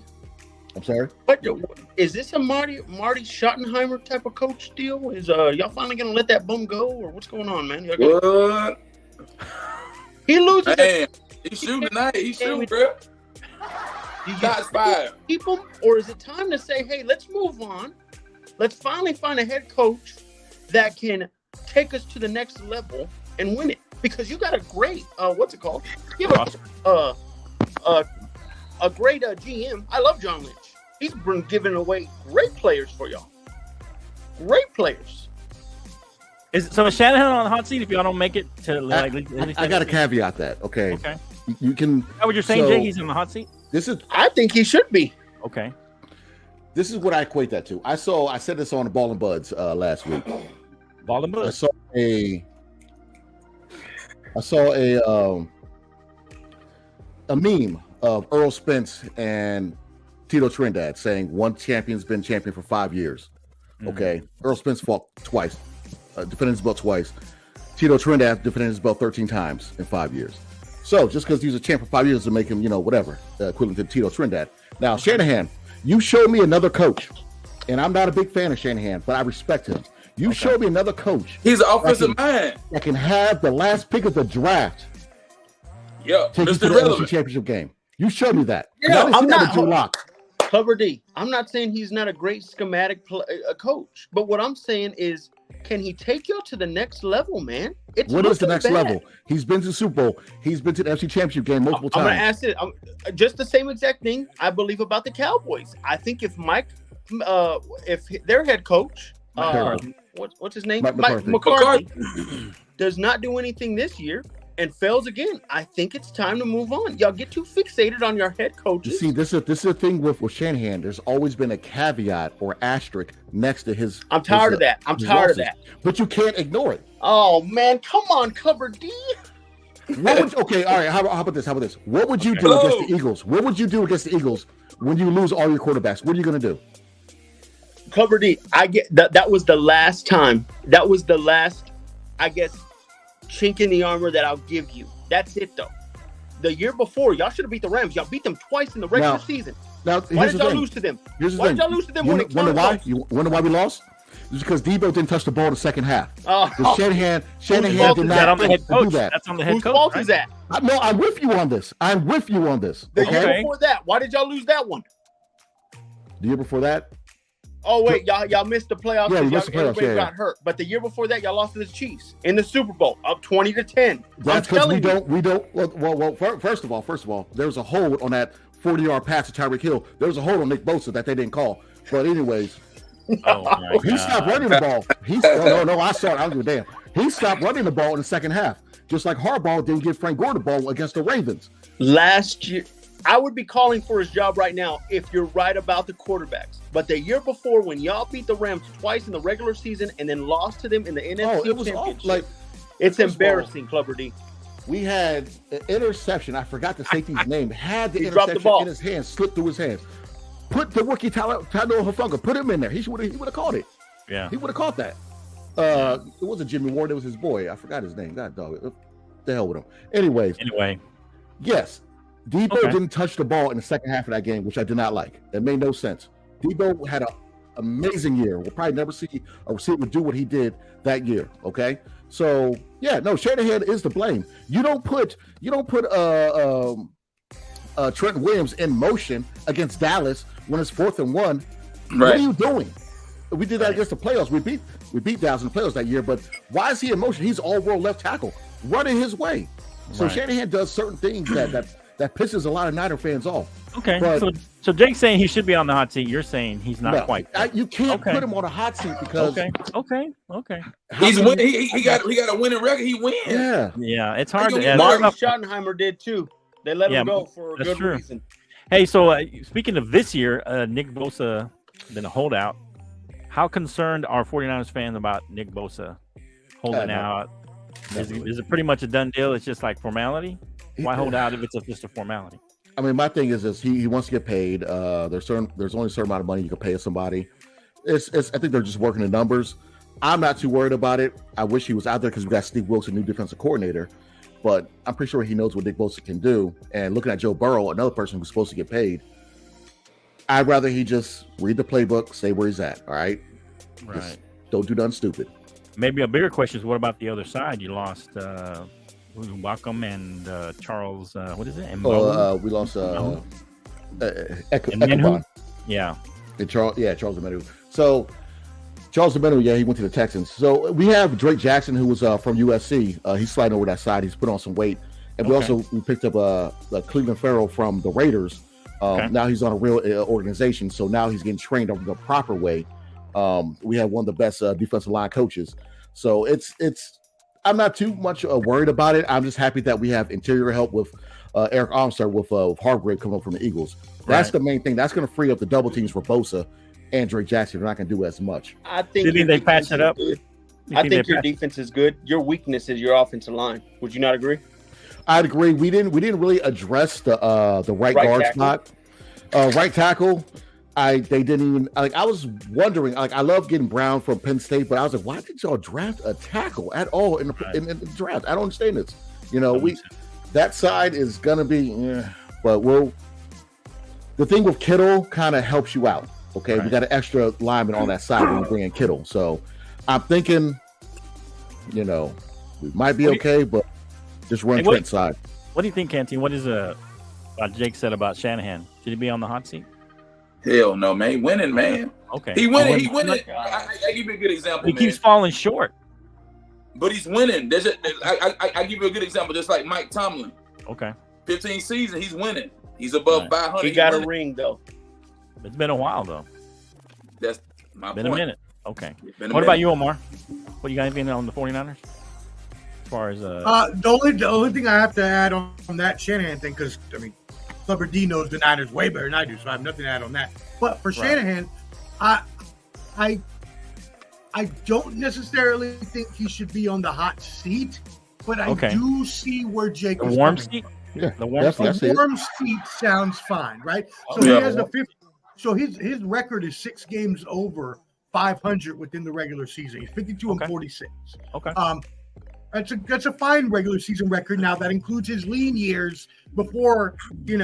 I'm sorry. What is this, a Marty Schottenheimer type of coach deal? Is y'all finally gonna let that bum go, or what's going on, man? What? He loses. Man, he's shooting tonight. He's shooting, bro. Shots fired. Keep him, or is it time to say, hey, let's move on? Let's finally find a head coach that can take us to the next level and win it. Because you got a great, what's it called? You have a great GM. I love John Lynch. He's been giving away great players for y'all. Great players. Is Shanahan on the hot seat if y'all don't make it to I got to caveat that. Okay. You can. How would you saying, Jay? He's on the hot seat. I think he should be. Okay. This is what I equate that to. I said this on the Ball and Buds last week. Ball and Buds. I saw a meme of Earl Spence and Tito Trinidad saying one champion's been champion for 5 years. Okay. Earl Spence fought twice, defended his belt twice. Tito Trinidad defended his belt 13 times in 5 years. So just because he's a champ for 5 years doesn't make him, whatever, equivalent to Tito Trinidad. Now, Shanahan, you showed me another coach, and I'm not a big fan of Shanahan, but I respect him. You showed me another coach. He's an offensive man that can have the last pick of the draft. Yeah, take you to the NFC Championship game. You showed me that. Yeah, I'm not Drew Lock. Cover D. I'm not saying he's not a great schematic coach, but what I'm saying is, can he take you to the next level, man? What is the next level? He's been to the Super Bowl. He's been to the NFC Championship game multiple times. I'm going to ask it. Just the same exact thing I believe about the Cowboys. I think if if their head coach, what's his name? Mike McCarthy does not do anything this year and fails again, I think it's time to move on. Y'all get too fixated on your head coaches. You see, this is the thing with Shanahan. There's always been a caveat or asterisk next to his. I'm tired of that. I'm tired of that. But you can't ignore it. Oh man, come on, Cover D. Okay, all right. How about this? What would you do against the Eagles? What would you do against the Eagles when you lose all your quarterbacks? What are you going to do? Cover D. I get that. That was the last time. That was the last, I guess, chink in the armor that I'll give you. That's it, though. The year before, y'all should have beat the Rams. Y'all beat them twice in the regular season. Now, why did y'all lose to them? Why did y'all lose to them? You wonder why we lost? It's because Debo didn't touch the ball in the second half. Shanahan did not do that. That's on the head coach. Whose fault is that? No, I'm with you on this. The year before that, why did y'all lose that one? The year before that? Oh wait, y'all missed the playoffs. Yeah, everybody got hurt. But the year before that, y'all lost to the Chiefs in the Super Bowl, up 20-10. That's because we don't. Well, first of all, there was a hold on that 40-yard pass to Tyreek Hill. There was a hold on Nick Bosa that they didn't call. But anyways, he stopped running the ball. I saw it. I don't give a damn. He stopped running the ball in the second half, just like Harbaugh didn't give Frank Gore the ball against the Ravens last year. I would be calling for his job right now if you're right about the quarterbacks. But the year before, when y'all beat the Rams twice in the regular season and then lost to them in the NFC Championship, it's embarrassing, Clubber D. We had an interception. I forgot the safety's name. Had the interception dropped the ball in his hands, slipped through his hands. Put the rookie Tano Hufanga, put him in there. He would have caught it. Yeah, he would have caught that. It wasn't Jimmy Ward. It was his boy. I forgot his name. God dog. What the hell with him. Anyway, yes. Debo didn't touch the ball in the second half of that game, which I did not like. It made no sense. Debo had an amazing year. We'll probably never see a receiver do what he did that year. Okay, so Shanahan is to blame. You don't put Trent Williams in motion against Dallas when it's 4th and 1. Right. What are you doing? We did that against the playoffs. We beat Dallas in the playoffs that year. But why is he in motion? He's all-world left tackle, running his way. So Shanahan does certain things that that pisses a lot of Niner fans off. Okay, But- so Jake's saying he should be on the hot seat. You're saying he's not No, quite. you can't Okay. put him on a hot seat because Okay. how He's many- win. He got a winning record. He wins. Yeah, Yeah, it's How hard you to. gonna yeah, get Marty it's tough. Schottenheimer did too. They let Yeah, him go for a that's good true. reason. Hey, so speaking of this year, Nick Bosa been a holdout. How concerned are 49ers fans about Nick Bosa holding No. out? Not really. Is it pretty much a done deal? It's just like formality? Why hold out if it's just a formality? I mean, my thing is this: he wants to get paid. There's only a certain amount of money you can pay somebody. It's I think they're just working the numbers. I'm not too worried about it. I wish he was out there because we got Steve Wilkes, a new defensive coordinator. But I'm pretty sure he knows what Nick Bosa can do. And looking at Joe Burrow, another person who's supposed to get paid, I'd rather he just read the playbook, stay where he's at. All right, Just don't do nothing stupid. Maybe a bigger question is what about the other side? You lost Wacom and Charles. What is it? And We lost Manu? Eckelbon. Yeah. And Charles Amenu. So Charles Amenu, he went to the Texans. So we have Drake Jackson, who was from USC. He's sliding over that side. He's put on some weight. And we picked up Cleveland Farrell from the Raiders. Now he's on a real organization. So now he's getting trained over the proper way. We have one of the best defensive line coaches. So it's I'm not too much worried about it. I'm just happy that we have interior help with Eric Armstead with Hargrave coming up from the Eagles. That's the main thing. That's going to free up the double teams for Bosa and Drake Jackson. They're not going to do as much. I think Do you think they patch it up? I think your defense is good. Your weakness is your offensive line. Would you not agree? I'd agree. We didn't really address the right guard tackle. spot. Right tackle. They didn't even I was wondering. I love getting Brown from Penn State, but I was like, why did y'all draft a tackle at all in the draft? I don't understand this. That side is gonna be, but the thing with Kittle kind of helps you out. Okay, we got an extra lineman on that side when we bring in Kittle, so I'm thinking, we might be okay, but just run Trent's side. What do you think, Canteen? What is what Jake said about Shanahan? Should he be on the hot seat? Hell no, man. He winning, man. Okay. He winning. I give you a good example. He keeps falling short. But he's winning. I give you a good example, just like Mike Tomlin. Okay. 15 seasons, he's winning. He's above 500. He got a winning. ring though. It's been a while though. That's my Been point. a minute. Okay. Been a What about minute. you, Omar? What you got anything on the 49ers? As far as The only thing I have to add on that Shanahan thing, because Clever D knows the Niners way better than I do, so I have nothing to add on that. But for Shanahan, I don't necessarily think he should be on the hot seat, but I do see where Jake the is warm coming seat. Yeah, The warm that's seat. from. Warm seat sounds fine, right? So Yeah. he has the fifth. So his record is 6 games over 500 within the regular season. He's 52 and 46. Okay. That's a fine regular season record. Now that includes his lean years before the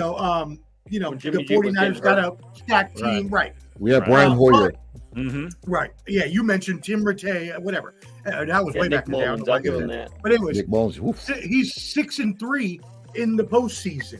Jimmy G was 49ers getting got hurt. a stacked team, right? We have Right. Brian Hoyer. Mm-hmm. Right. Yeah, you mentioned Tim Rattay, whatever. That was way back in the day. I don't know why I I'll get give him that. that. But anyways, Nick Bones. Oof. he's 6-3 in the postseason.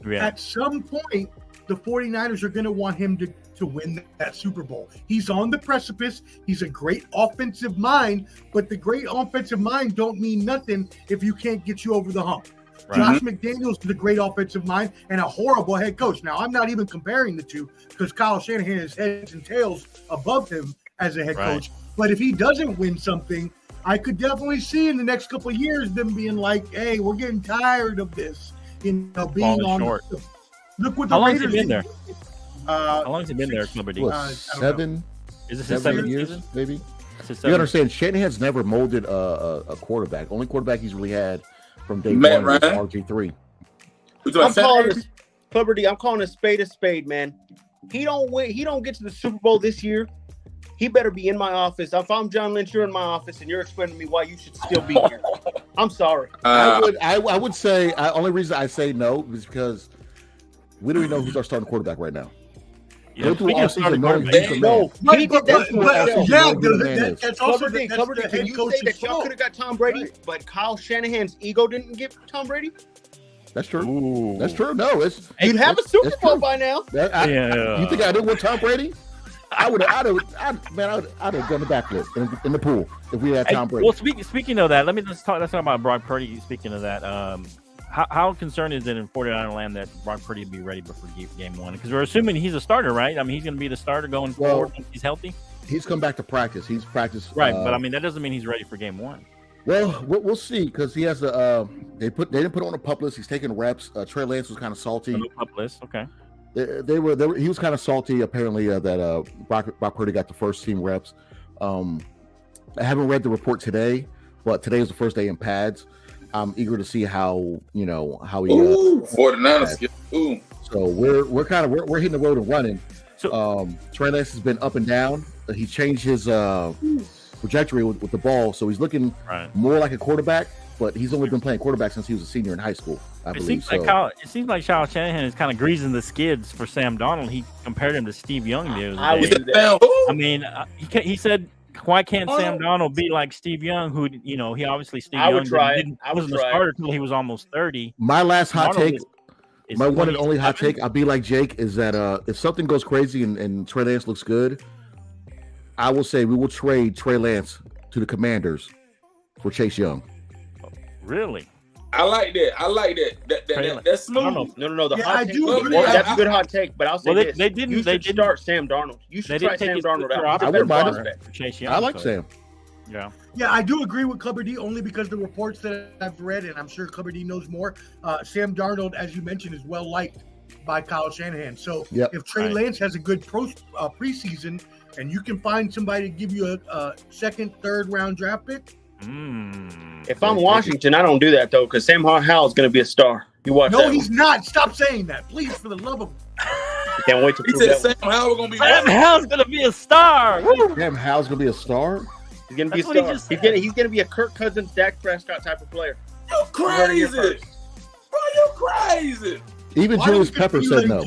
Yeah. At some point, the 49ers are going to want him to win that Super Bowl. He's on the precipice. He's a great offensive mind, but the great offensive mind don't mean nothing if you can't get you over the hump. Right. Josh McDaniels is a great offensive mind and a horrible head coach. Now, I'm not even comparing the two because Kyle Shanahan is heads and tails above him as a head coach. But if he doesn't win something, I could definitely see in the next couple of years them being like, hey, we're getting tired of this. Being Falling on short. Look what the How long has Raiders he been there? did. How long has he been there, Clever D? What, I don't 7 Is this his 7 7th years, season? maybe? It's his You 7th. understand, Shanahan's never molded a quarterback. Only quarterback he's really had from day Matt one was Ryan. RG3. Who's doing I'm calling Saturday? Clever D. I'm calling a spade, man. He don't win. He don't get to the Super Bowl this year. He better be in my office. If I'm John Lynch, you're in my office, and you're explaining to me why you should still be here. I'm sorry. I would say only reason I say no is because we don't even know who's our starting quarterback right now. Yeah, Go through speaking all of starting season knowing quarterback, he's the No, man. he did that to himself. yeah, Who the man is. that's also Clever D, that's Clever D, the can head you say coach's that y'all fault. could have got Tom Brady, Right. but Kyle Shanahan's ego didn't get Tom Brady? That's true. Ooh. That's true. No, it's You'd have a that's- Super that's Bowl true. by now. Yeah. You think I didn't want Tom Brady? I'd have done the backflip in the pool if we had Hey, Tom Brady. well, speaking of that, let's talk about Brock Purdy. Speaking of that, how concerned is it in 49er land that Brock Purdy be ready before game one? Because we're assuming he's a starter, right? I mean, he's going to be the starter going forward once he's healthy. He's come back to practice. He's practiced. Right, but I mean, that doesn't mean he's ready for game one. Well, we'll see because he has a. They didn't put on a pup list. He's taking reps. Trey Lance was kind of salty. No pup list, okay. They were. He was kind of salty. Apparently, that Brock Purdy got the first team reps. I haven't read the report today, but today is the first day in pads. I'm eager to see how he. 49ers. Ooh. So we're hitting the road and running. So Trey Lance has been up and down. He changed his trajectory with the ball, so he's looking more like a quarterback. But he's only been playing quarterback since he was a senior in high school, I believe. It seems like Kyle Shanahan is kind of greasing the skids for Sam Darnold. He compared him to Steve Young the other day. I mean, he said, why can't Sam Darnold be like Steve Young, who, he obviously Steve Young wasn't a starter until he was almost 30. My last hot take, my one and only hot take, I'll be like Jake, is that if something goes crazy and Trey Lance looks good, I will say we will trade Trey Lance to the Commanders for Chase Young. Really? I like that. That's smooth. No. The hot take. That's a good hot take. But I'll say this: they didn't start Sam Darnold. You should try Sam Darnold out. I wouldn't mind for Chase Young. I like Sam. Yeah, I do agree with Clubber D only because the reports that I've read, and I'm sure Clubber D knows more. Sam Darnold, as you mentioned, is well liked by Kyle Shanahan. So if Trey Lance has a good preseason, and you can find somebody to give you a second, third round draft pick. If I'm Washington, I don't do that though, because Sam Howell is going to be a star. You watch that. No, he's not. Stop saying that, please, for the love of. Can't wait to prove that. Sam Howell going to be. Sam Howell's going to be a star. Sam Howell's going to be a star. He's going to be a star. He's going to be a Kirk Cousins, Dak Prescott type of player. You crazy, bro? You crazy? Even Julius Pepper said no.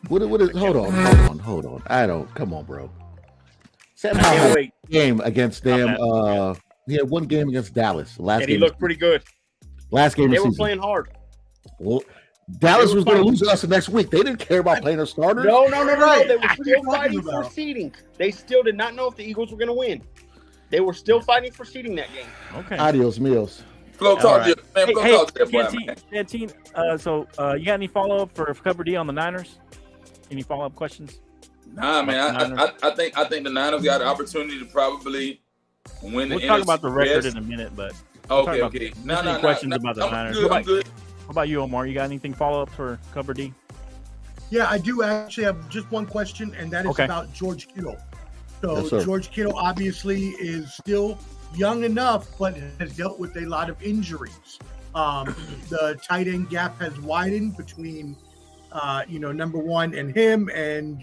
What is? Hold on. I don't. Come on, bro. Sam Howell had a game against them. He had one game against Dallas. And he looked pretty good. Last game of the season. They were playing hard. Well, Dallas was going to lose to us the next week. They didn't care about playing their starters. No. They were still fighting for seeding. They still did not know if the Eagles were going to win. They were still fighting for seeding that game. Okay. Adios, meals. Flo, talk to you, man. So you got any follow-up for Cover D on the Niners? Any follow-up questions? Nah, man. I think the Niners got an opportunity to probably win the NFC. We'll talk about the record in a minute, but okay. No questions about the Niners. I'm good. How about you, Omar? You got anything follow-up for Cover D? Yeah, I do actually have just one question, and that is about George Kittle. So George Kittle obviously is still young enough, but has dealt with a lot of injuries. The tight end gap has widened between, number one and him, and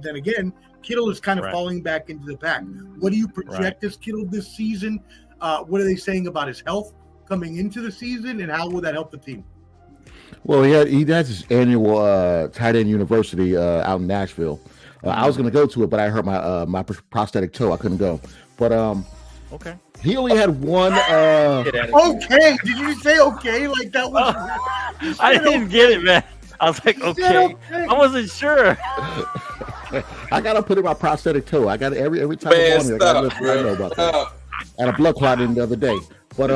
then again, Kittle is kind of falling back into the pack. What do you project as Kittle this season? What are they saying about his health coming into the season, and how will that help the team? Well, he has his annual tight end university out in Nashville. I was going to go to it, but I hurt my prosthetic toe. I couldn't go. But he only had one. Okay, did you say okay? Like that was? I didn't get it, man. I was like, okay. I wasn't sure. I gotta put in my prosthetic toe. I got it every time I know about that. I had a blood clot in the other day, but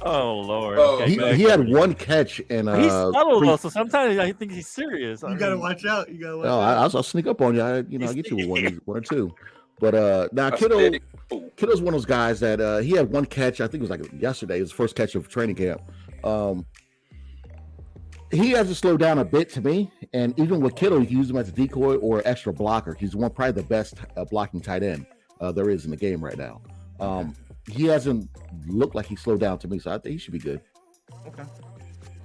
oh Lord, he had one catch and he's subtle though, so sometimes I think he's serious. You gotta watch out. I'll sneak up on you. I'll get you with one or two. But now Kittle's one of those guys that he had one catch. I think it was like yesterday, his first catch of training camp. He has to slow down a bit to me, and even with Kittle, you can use him as a decoy or extra blocker. He's probably the best blocking tight end there is in the game right now. He hasn't looked like he slowed down to me, so I think he should be good. Okay.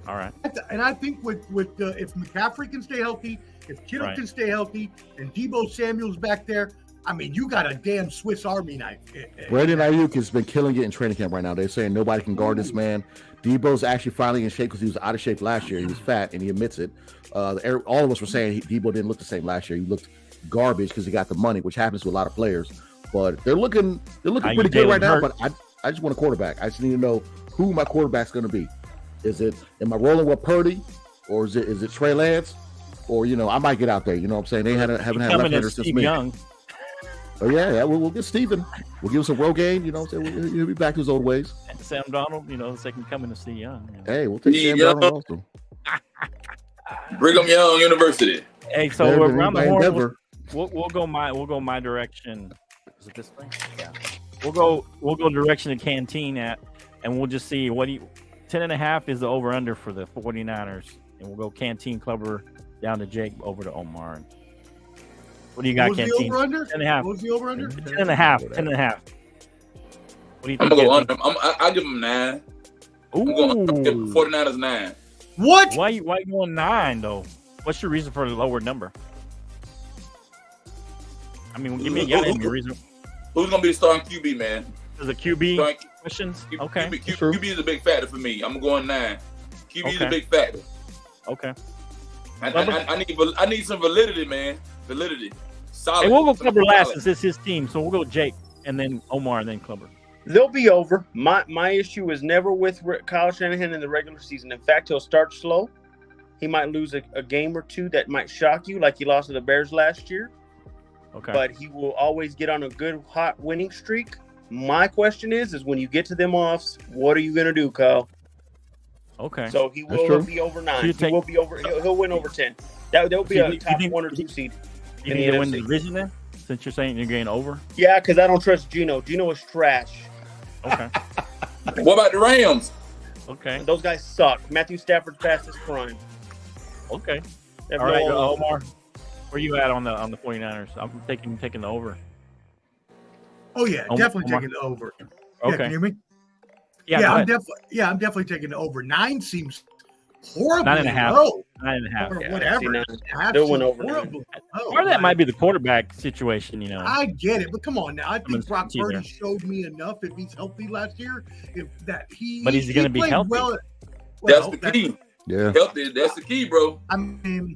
All right. And I think with if McCaffrey can stay healthy, if Kittle can stay healthy, and Deebo Samuel's back there, I mean, you got a damn Swiss Army knife. Brandon Ayuk has been killing it in training camp right now. They're saying nobody can guard this man. Deebo's actually finally in shape because he was out of shape last year. He was fat, and he admits it. All of us were saying Deebo didn't look the same last year. He looked garbage because he got the money, which happens to a lot of players. But they're looking pretty good right now. But I just want a quarterback. I just need to know who my quarterback's going to be. Am I rolling with Purdy, or is it Trey Lance, or I might get out there. You know what I'm saying? They haven't had left-handers since me. Young. Oh yeah, we'll get Steven. We'll give him some Rogaine. You know, what I'm saying? He'll be back to his old ways. And Sam Donald, the second coming of C Young. Hey, we'll take Sam Young. Donald also. Brigham Young University. Hey, so Better than around the anybody in horn, Denver. we'll go my direction. Is it this way? Yeah. We'll go direction to Canteen and we'll just see 10.5 is the over under for the 49ers, and we'll go Canteen Clubber down to Jake over to Omar. What do you got, What was Canteen? the over under? 10.5. What was the over under? 10.5. 10.5. What do you I'm think? gonna go under. I'll give him 9. I'm going to give Ooh. 49ers 9. What? Why you going 9 though? What's your reason for the lower number? I mean, give me a reason. Who's gonna be the starting QB, man? Is it QB Starting, questions? Okay. QB is a big factor for me. I'm going 9. QB is a Okay. big factor. Okay. I need some validity, man. Validity. Solid. And we'll go Clubber last Solid. since it's his team. So we'll go Jake and then Omar and then Clubber. They'll be over. My issue is never with Kyle Shanahan in the regular season. In fact, he'll start slow. He might lose a game or two that might shock you, like he lost to the Bears last year. Okay. But he will always get on a good, hot winning streak. My question is when you get to them offs, what are you going to do, Kyle? Okay. So he That's will true. be over 9. You He take- will be over. He'll win over 10. That'll be You a think- top you think- 1 or 2 seed. You in need the to win the NFC. division then? Since you're saying you're getting over? Yeah, because I don't trust Geno. Geno is trash. Okay. What about the Rams? Okay. Those guys suck. Matthew Stafford's past his prime. Okay. They have All right, no- Omar. Where you at on the 49ers? I'm taking the over. Oh yeah, Omar- definitely Omar. taking the over. Yeah, Okay. can you hear me? Yeah, Yeah, go I'm ahead. definitely taking the over. 9 seems horribly 9.5. low. 9.5. Or Yeah, whatever. see, now, 9.5 they'll win seems over 9. horribly low. Part of that Like, might be the quarterback situation, I get it, but come on now. I mean, think Brock it's either. Purdy showed me enough if he's healthy last year. But is he gonna be played healthy? Well, That's the key. Yeah. Healthy. That's the key, bro. I mean,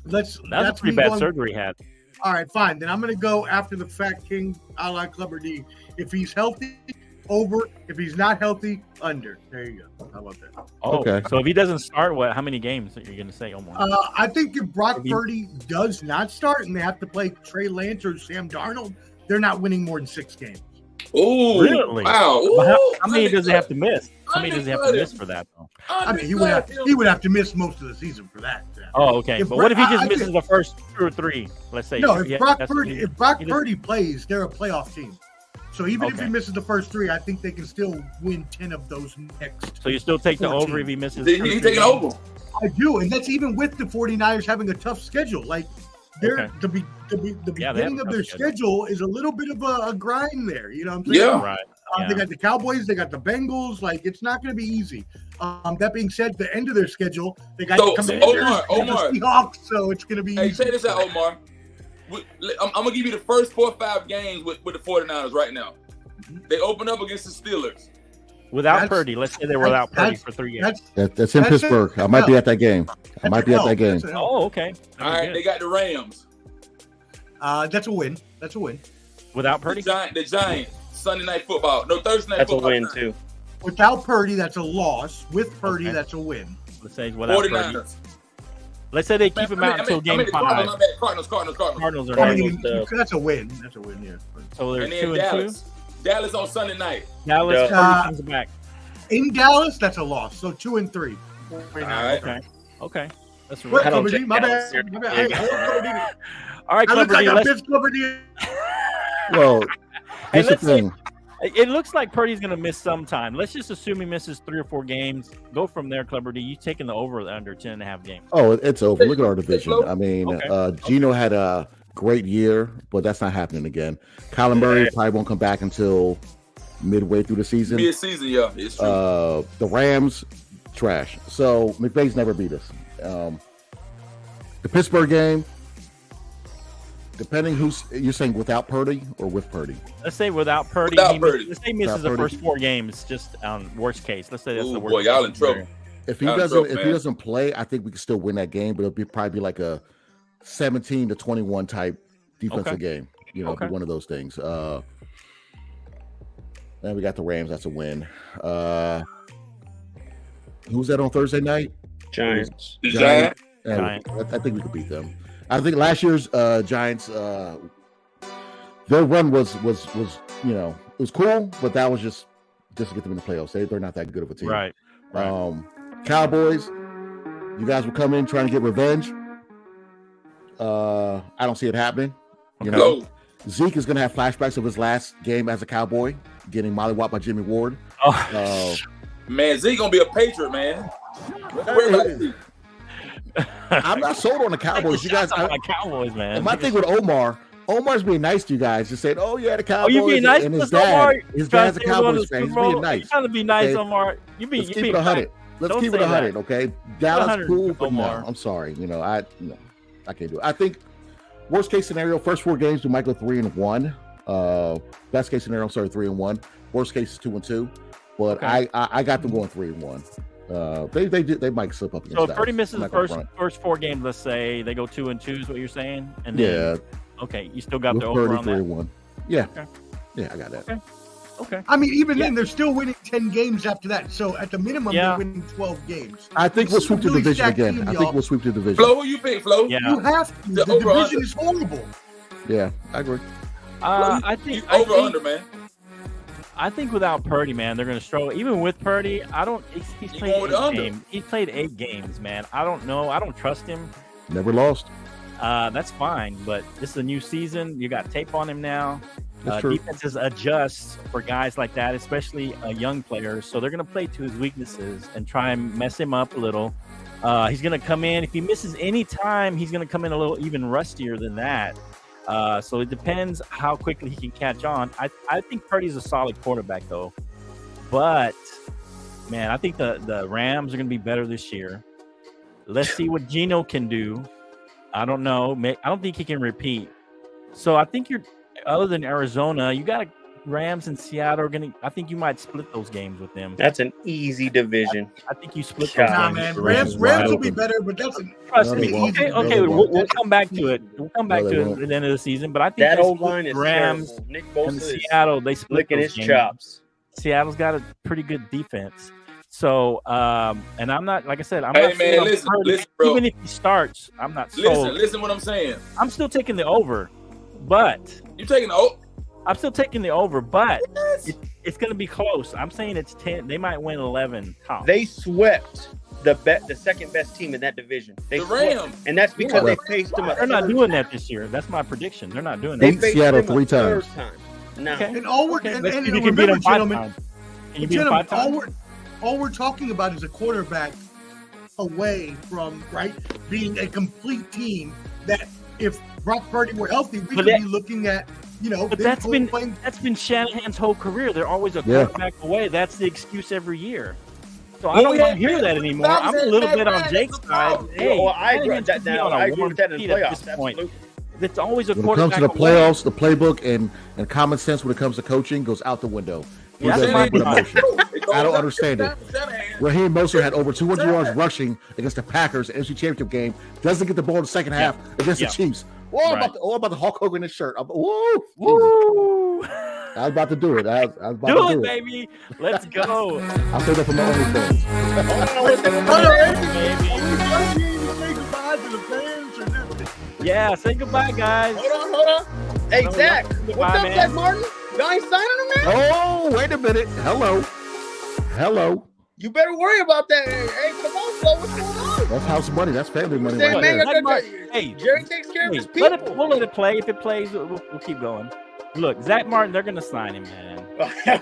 That's a that's pretty me bad going- surgery he had. All right, fine. Then I'm going to go after the Fat King, a la Clubber D. If he's healthy, over. If he's not healthy, under. There you go. How about that? Oh, Okay. So if he doesn't start, how many games are you going to say, Omar? I think if Brock Maybe- Purdy does not start and they have to play Trey Lance or Sam Darnold, they're not winning more than 6 games. Ooh. Really? Wow. But Ooh, how many does he have to miss? How many does he have to Undercut miss him. for that, though? I mean, he would have to miss most of the season for that. Oh, okay. If But what if he Brock- just I misses think- the first 2 or 3? Let's say. No, if Yeah, Brock that's- Purdy he doesn't- Purdy plays, they're a playoff team. So even if Okay. he misses the first 3, I think they can still win 10 of those next. So you still take the 14. over if he misses. He's 2 or 3 taking games? over. I do, and that's even with the 49ers having a tough schedule. Like they're Okay. the Yeah, they have beginning a of tough their schedule. schedule is a little bit of a grind there. You know what I'm saying? Yeah. Right. They got the Cowboys, they got the Bengals. Like it's not going to be easy. That being said, the end of their schedule, they got So, the Commanders, Omar, they got the Seahawks, so it's going to be Hey, easy. check this out, Omar. I'm gonna give you the first 4 or 5 games with the 49ers right now. They open up against the Steelers. Without That's- Purdy, let's say they were without Purdy for 3 games. That's That's in That's Pittsburgh. it. I might be at that game. I might be at that game. That's an L. Oh, okay. All right, they got the Rams. That's a win. That's a win. Without The Purdy? Giants. Sunday night football. No, Thursday night That's a football. win, too. Without Purdy, that's a loss. With Purdy, Okay. that's a win. Let's say without Purdy. 49ers. Let's say they keep him out until game 5. Cardinals. Cardinals are I in. mean, Cardinals, that's a win. That's a win. Yeah. So they're And 2 then and 2. Dallas. Dallas on Sunday night. Dallas Yeah. Purdy comes back. In Dallas, that's a loss. So 2 and 3. All right. Okay. Okay. That's What, right. I don't Clubber D? take My Dallas bad. My bad. seriously. Hey, Clubber D. All right, I look Clubber like D, a let's- bitch, Clubber D. Well, Hey, here's the let's say- thing. It looks like Purdy's going to miss some time. Let's just assume he misses 3 or 4 games. Go from there, Clubber D. You taking the over or the under 10.5 games? Oh, it's over. Look at our division. I mean, Okay. Gino had a great year, but that's not happening again. Kyler Murray probably won't come back until midway through the season. Mid-season, yeah. It's true. The Rams, trash. So McVay's never beat us. The Pittsburgh game, depending who's you're saying without Purdy or with Purdy. Let's say without Purdy. Without Purdy. Let's say he misses Without the Purdy. first 4 games, just worst case. Let's say that's Ooh, the worst boy, y'all case in trouble. If he That's doesn't, rough, if he man. doesn't play, I think we can still win that game, but it'll probably be like a 17-21 type defensive Okay. game. You know, it'll Okay. be one of those things. Then we got the Rams. That's a win. Who's that on Thursday night? Giants. The Giants. Yeah, Giants. I think we could beat them. I think last year's Giants their run was you know, it was cool, but that was just to get them in the playoffs. They're not that good of a team. Right. Cowboys, you guys will come in trying to get revenge. I don't see it happening. You know, Zeke is going to have flashbacks of his last game as a Cowboy, getting mollywopped by Jimmy Ward. Man, Zeke gonna be a Patriot, man. I'm not sold on the Cowboys. You guys, Cowboys, man. And my thing with Omar's being nice to you guys. Just saying, "Oh yeah, the Cowboys." Oh, you being nice? And his dad's a Cowboys fan. He's being nice. You're trying to be nice, okay? Omar. Let's keep it 100. Let's keep it 100. Okay, Dallas cool, but Omar. no, I'm sorry. You know, I can't do it. I think worst case scenario, first 4 games we might go 3-1. Best case scenario, I'm sorry, 3-1. Worst case is 2-2. But okay. I got them going 3-1. They might slip up against so if Dallas. Purdy misses the first 4 games, let's say they go 2-2 is what you're saying, and then, okay, you still got the over on that. 3-1. Yeah, yeah, I got that. Okay. I mean, even then, they're still winning 10 games after that. So at the minimum, they're winning 12 games. I think we'll sweep the division again. I think we'll sweep the division. Flo, who you pick, Flo? Yeah. You have to. The division is horrible. Yeah, I agree. I think under, man. I think without Purdy, man, they're going to struggle. Even with Purdy, he's played 8 games. He's played 8 games, man. I don't know. I don't trust him. Never lost. That's fine, but this is a new season. You got tape on him now. Defenses adjust for guys like that, especially a young player. So they're going to play to his weaknesses and try and mess him up a little. He's going to come in. If he misses any time, he's going to come in a little even rustier than that. So it depends how quickly he can catch on. I think Purdy's a solid quarterback, though. But, man, I think the Rams are going to be better this year. Let's see what Geno can do. I don't know. I don't think he can repeat. So I think other than Arizona, you got Rams and Seattle are going to – I think you might split those games with them. That's an easy division. I think you split those games. Man. Rams will be better, but that's trust me. Okay, we'll come back to it. We'll come back to it at the end of the season. But I think that old line is Rams and Seattle, they split licking his chops. Seattle's got a pretty good defense. So, and I'm not, like I said, listen, bro. Even if he starts, I'm not sold. Listen what I'm saying. I'm still taking the over, but you taking the over? I'm still taking the over, but it's going to be close. I'm saying it's 10. They might win 11 top. They swept the second best team in that division. They swept, Rams, and that's because they faced them. They're not doing that this year. That's my prediction. They're not doing that. They beat Seattle 3 times. No. And all we're remember, gentlemen, all we're talking about is a quarterback away from being a complete team. That if Brock Purdy were healthy, we could be looking at. But that's been Shanahan's whole career. They're always a quarterback away. That's the excuse every year. So I don't want to hear that anymore. I'm a little bit on Jake's side. Hey, I agree with that now. I agree with that in the playoffs. Absolutely. It's always a when quarterback it comes to the playoffs, the playbook and common sense when it comes to coaching goes out the window. Yeah, I don't understand it. Raheem Mostert had over 200 yards rushing against the Packers in the NFC Championship game. Doesn't get the ball in the second half against the Chiefs. About the Hulk Hogan in his shirt. Woo! I was about to do it. I was about do to do it, baby. Let's go. I'll say that for my OnlyFans. Yeah, say goodbye, guys. Hold on. Hey, Zach. What's up, Zach Martin? Y'all ain't signing him now? Oh, wait a minute. Hello. You better worry about that. Hey, come on, Flo. What's going on? That's house money. That's family money. Hey, Jerry takes care of his people. We'll let it play. If it plays, we'll keep going. Look, Zach Martin, they're going to sign him, man. I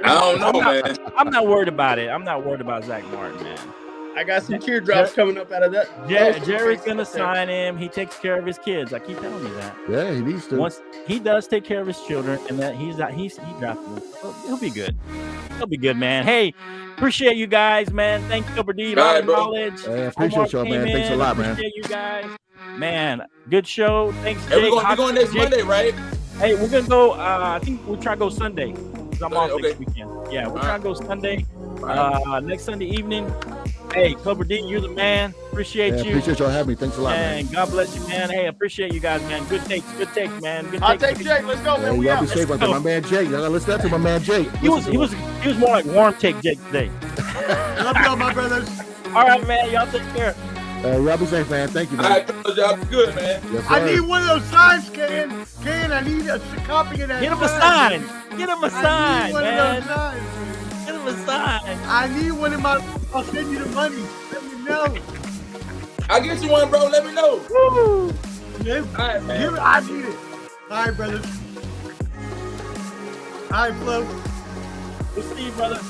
don't know, man. I'm not worried about it. I'm not worried about Zach Martin, man. I got some teardrops coming up out of that. Jerry's going to sign him. He takes care of his kids. I keep telling you that. Yeah, he needs to. Once he does take care of his children, and that he drafted him. He'll be good. He'll be good, man. Hey, appreciate you guys, man. Thank you, Cooper D. A lot of knowledge. Hey, appreciate y'all, man. Thanks a lot, man. Appreciate you guys. Man, good show. Thanks, Jake. Hey, we're going next Monday, right? Hey, we're going to go, I think we'll try to go Sunday. Because I'm off next weekend. Yeah, we'll try to go Sunday. Next Sunday evening. Hey, Cobra D, you're the man. Appreciate you. Appreciate y'all having me. Thanks a lot, man. God bless you, man. Hey, appreciate you guys, man. Good takes, man. I'll take Jake. Let's go, man. Y'all be safe out there. My man Jake. Y'all gotta listen to my man Jake. He was more like warm take Jake today. Love y'all, my brothers. All right, man. Y'all take care. Y'all be safe, man. Thank you, All man. right, y'all be good, man. Yes, I sir. need one of those signs, Ken. Ken, I need a copy of that. Get him a sign. Get him a I sign, need one man. of those signs. Get him a sign. I need one in my. I'll send you the money. Let me know. I'll get you one, bro. Let me know. Woo. Yeah, All right, man. I need it. All right, brothers. All right, Flo. We'll see you, brother.